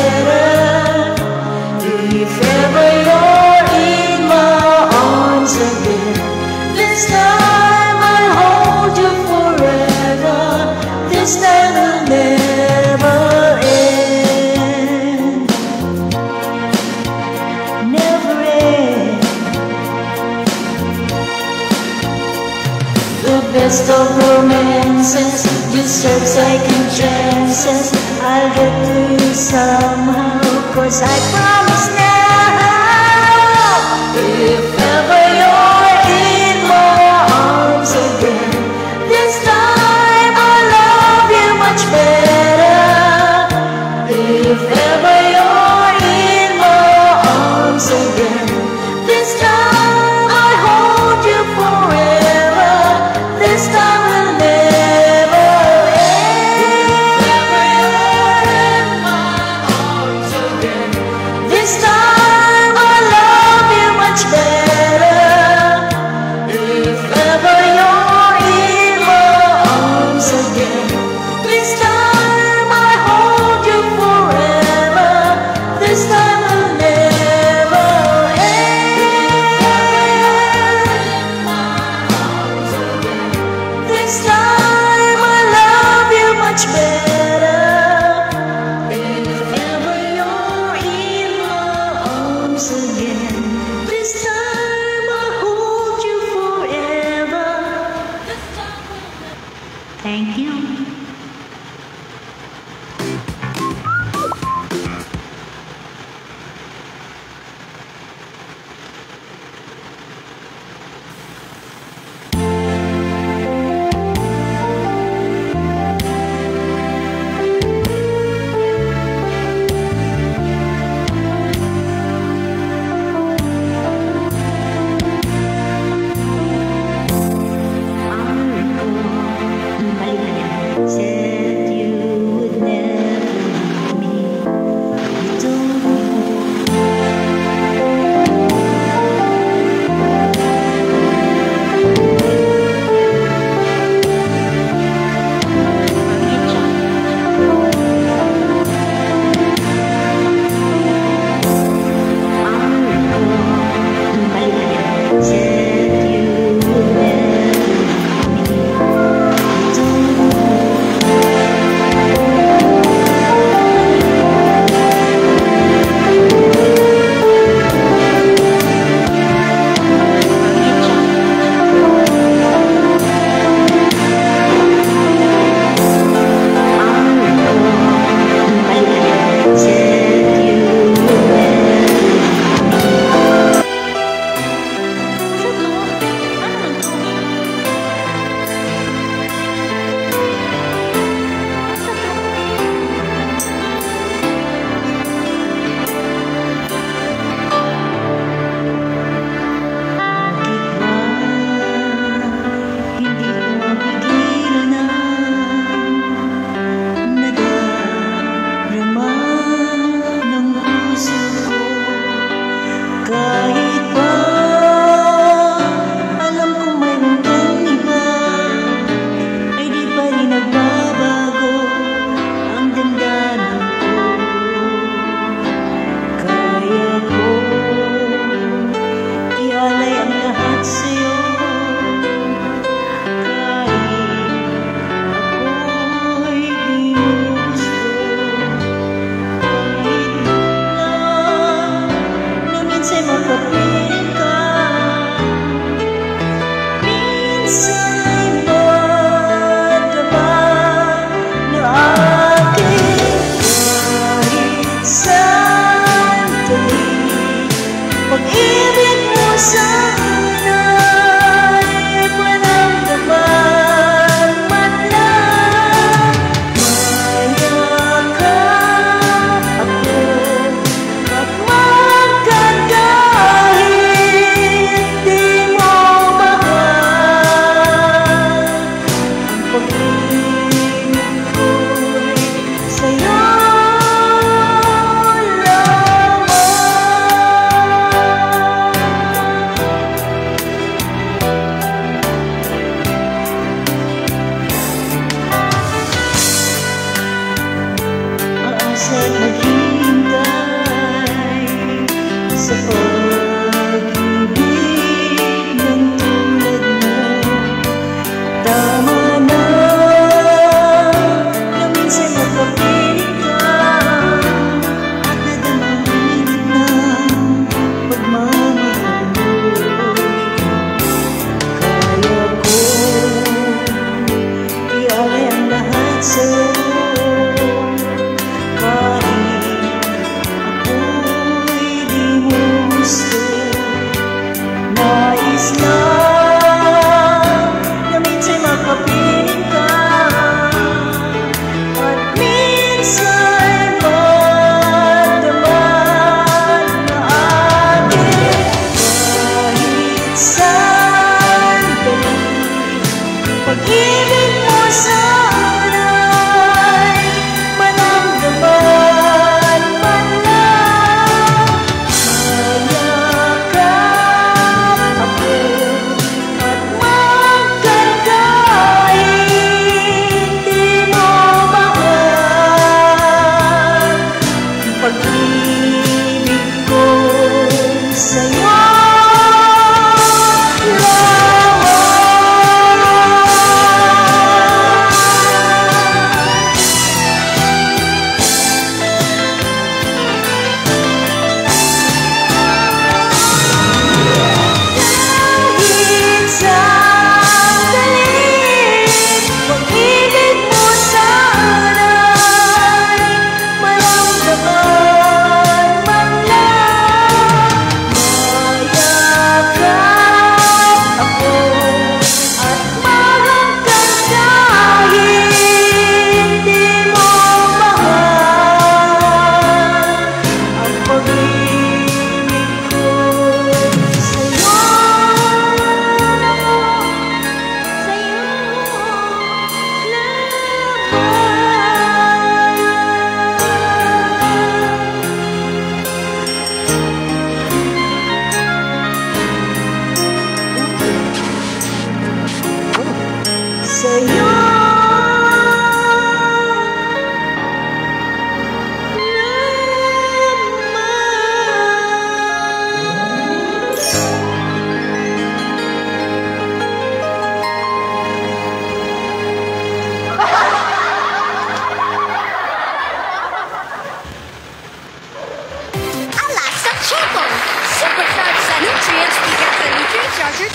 If ever you're in my arms again, this time I'll hold you forever. This time will never end, never end. The best of romances deserve second chances. I'll get to you somehow, 'cause I promise now, if ever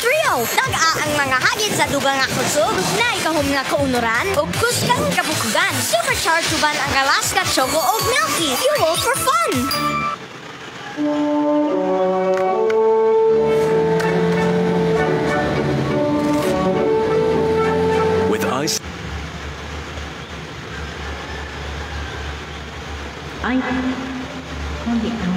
Trio! Nag-aang mga hagit sa dugang nga kusog na ikahom nga kaunuran o kuskang kabukugan. Supercharged uban ang Alaska Choco o Milky. Fuel for fun! With ice. Ay, hindi ako.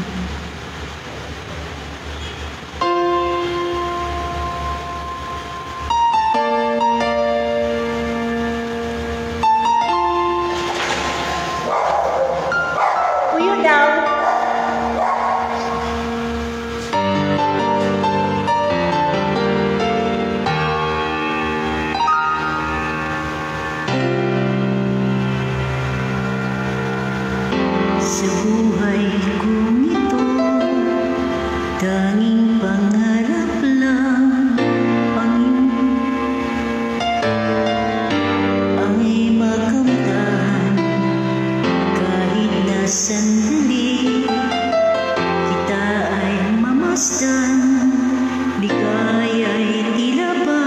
Kuya daw. Sa buhay kong ito, tanging pangarap lang ang makamtan. Kahit na sandali kita ay mamasdan, ligaya'y tila ba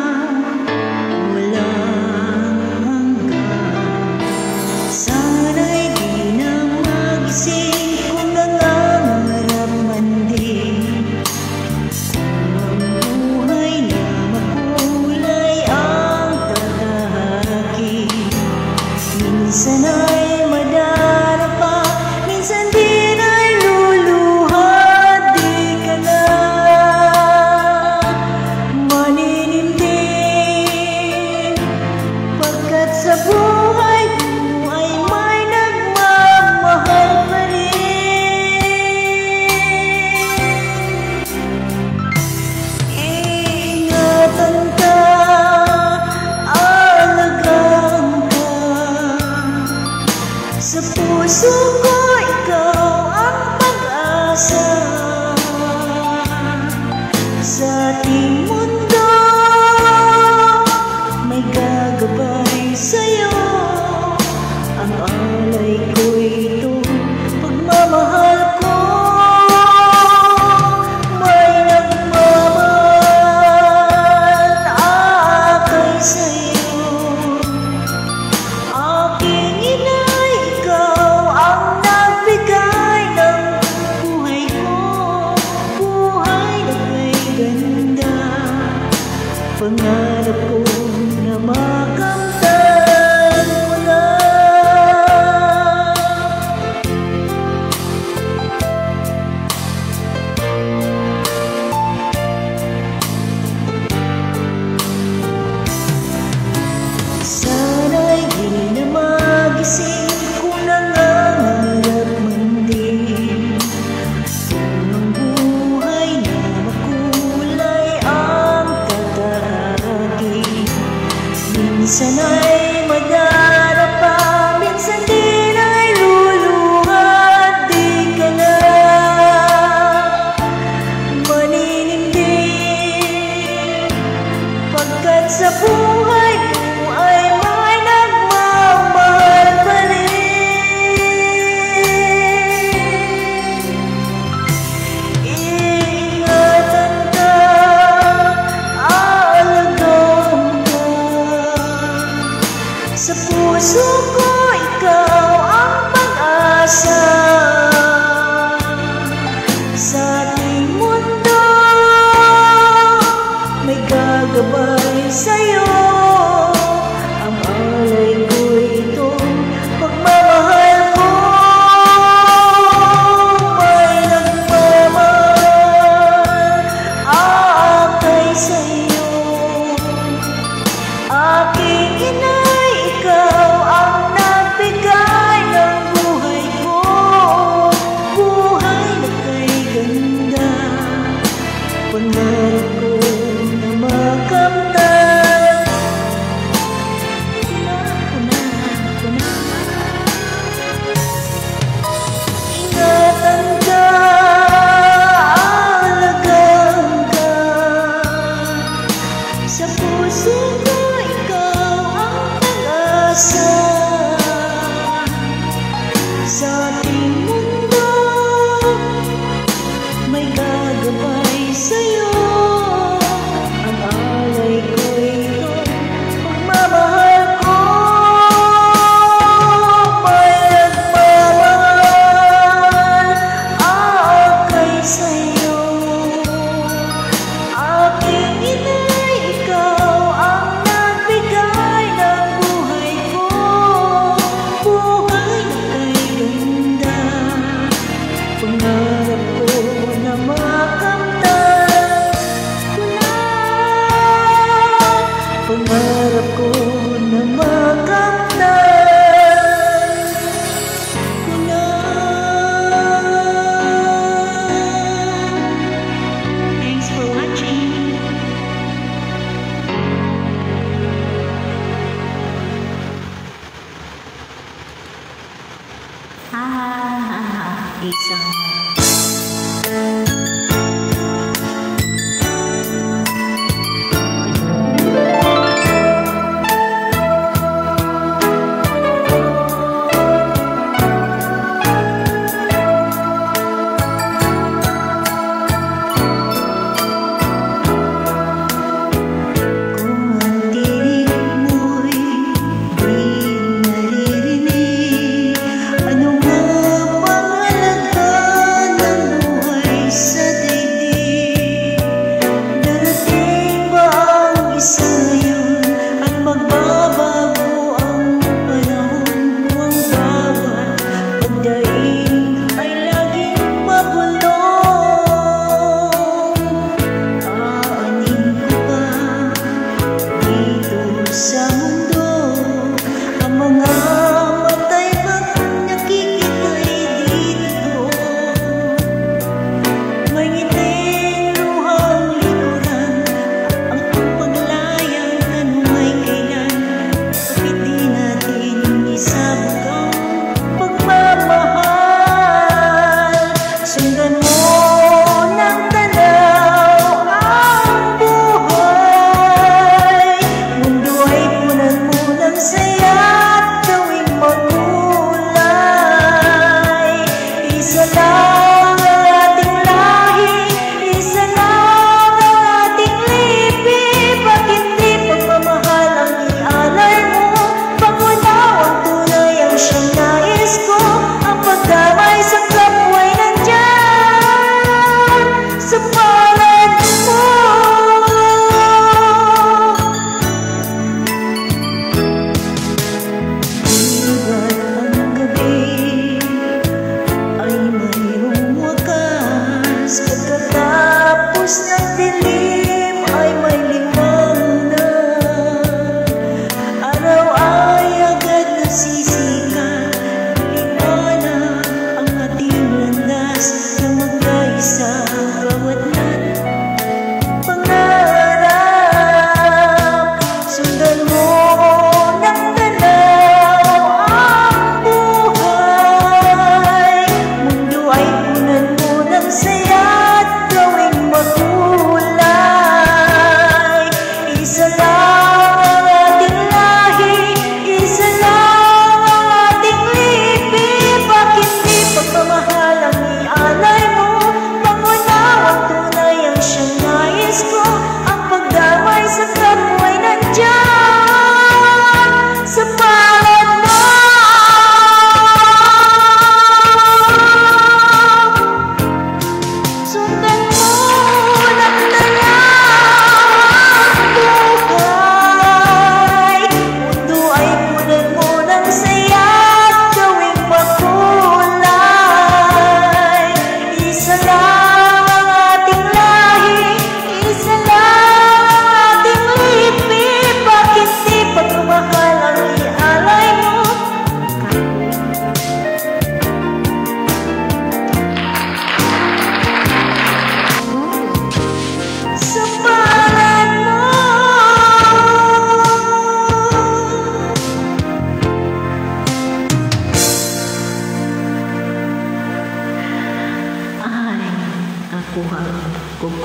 walang hanggan. Sana'y di na magising kung nangangarap man din, kung ang buhay na makulay ang tatahaki. Minsan ay madarapa, minsan din ay luluhad. Di ka na maninindig, pagkat sa buhay mo ay may nagmamahal pa rin. Ingatan ka, alagaan ka. Sa puso ko ikaw ang pag-asa. Sa ating mundo may gagabay sa'yo. Ang alay ko'y ito, pagmamahal ko. May nagmamahal akay sa'yo. Aking inay, ikaw ang nagbigay ng buhay ko. Buhay na kay ganda, pangarap ko na makamtan mo na. Sana'y di na magising kung nangangarap man din, kung ang buhay na makulay ang tatahaki. Minsan ay madarapa, minsan din ay luluhad. Di ka na maninindig, pagkat sa buhay mo ay may nagmamahal pa rin. Ingatan ka, alagaan ka. Sa puso ko ikaw ang pag-asa. Sa ating mundo may gagabay sa'yo.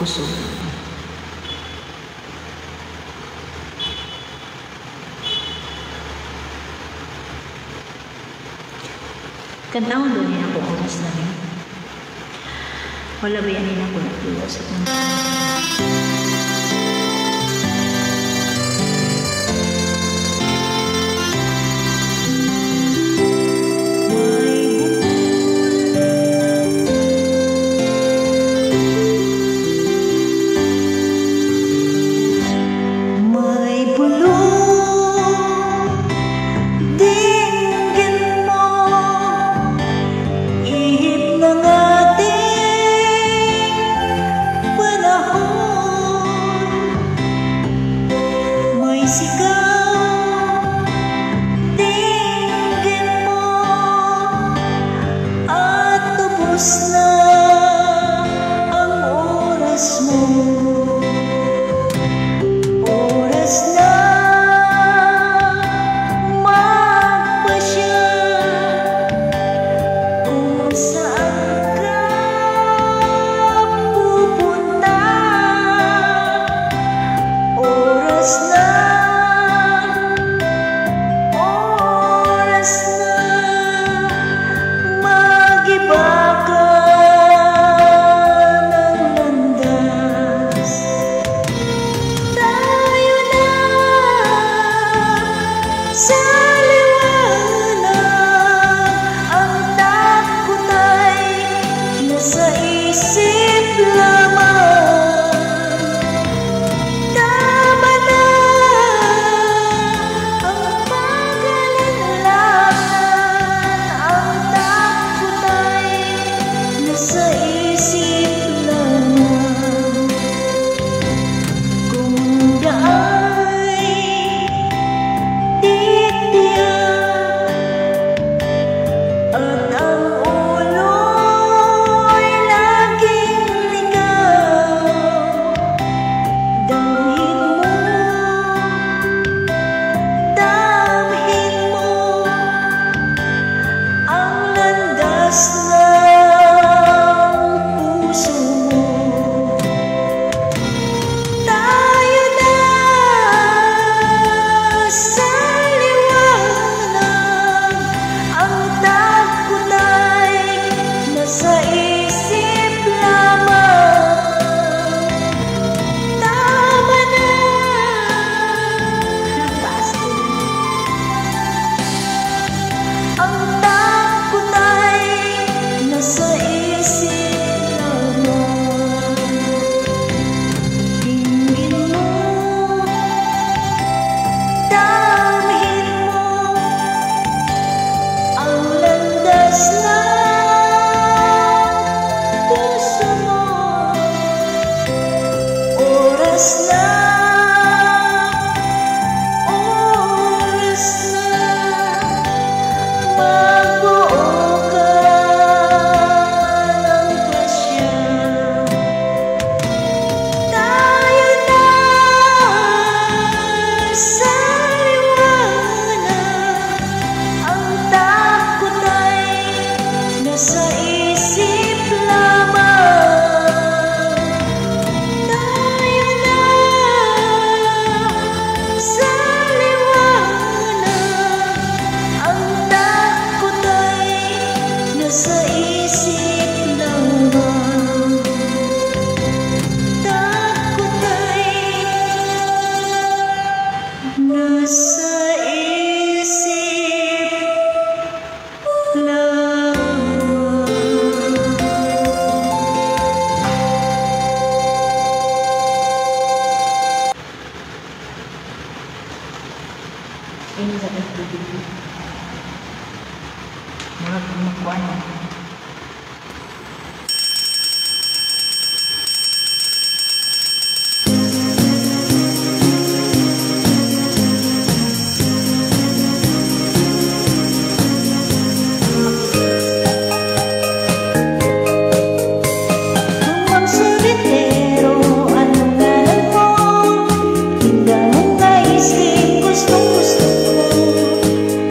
kusog. Kantahon doon niya ako oras na rin. Wala ba yan ako natuwa sa kanta?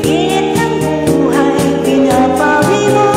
Init ng buhay, pinapawi mo.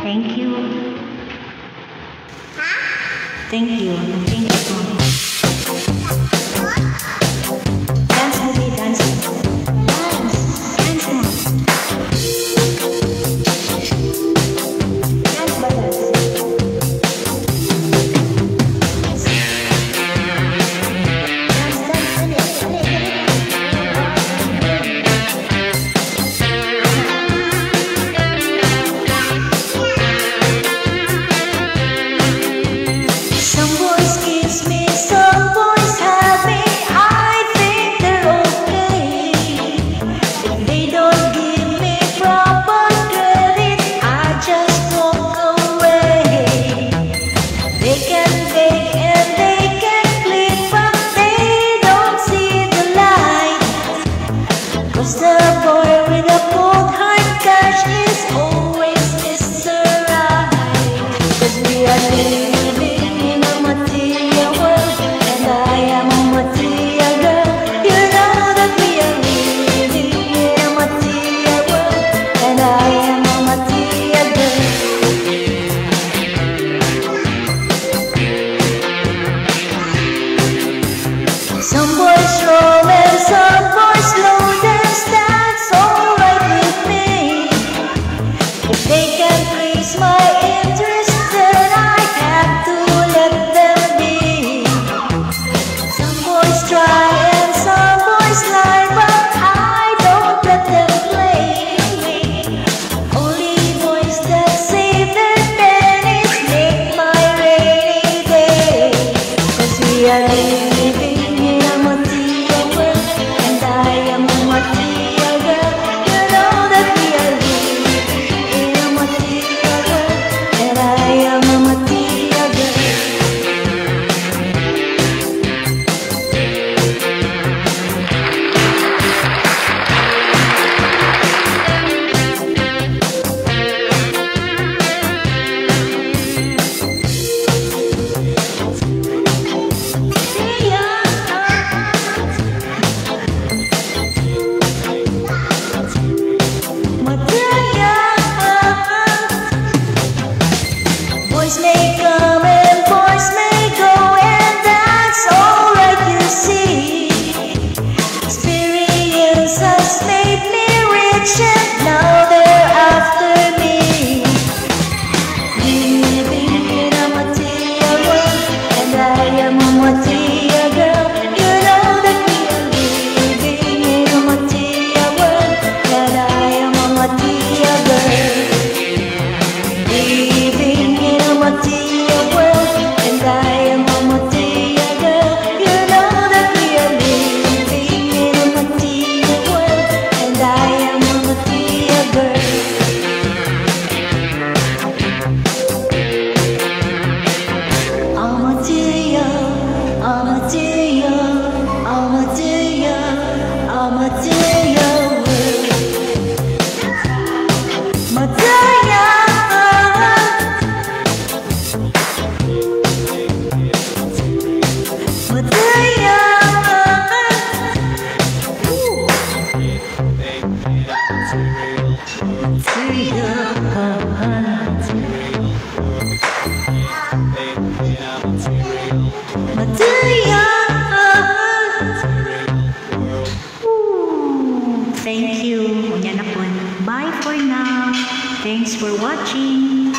Thank you. Thank you. Thank you so much. Dance, movie, dance. Dance. Dance mo. Dance ba dance? Some boys kiss me, some boys have me. I think they're okay. If they don't give me proper credit, I just walk away. They can beg and they can plead, but they don't see the light. 'Cause the boy with a cold hard cash is always Mr. Right. 'Cause we are living in a material world, and I am a material girl. You know that we are living in a material world, and I am a material girl. Some boys roll and some boys load, and that's alright with me. If they can please my interest, then I have to let them be. Some boys try and some boys lie, but I don't let them play me. Only boys that save their pennies make my rainy day. 'Cause we are living in a material world, and I am a material girl. You know that we are living in a material world, and I am a material girl. Boys may come and boys may go, and that's alright, you see. Experience has made me rich, and now they're after me. Living in a material world, and I am a material girl. You know that we are living in a material world, and I am a material girl. Living in a material world, and I am a material girl. You know that we are living in a material world, and I am a material girl. I'm material, I'm material, I'm material, I'm material world. Material. Thank you. Yan na po. Bye for now. Thanks for watching.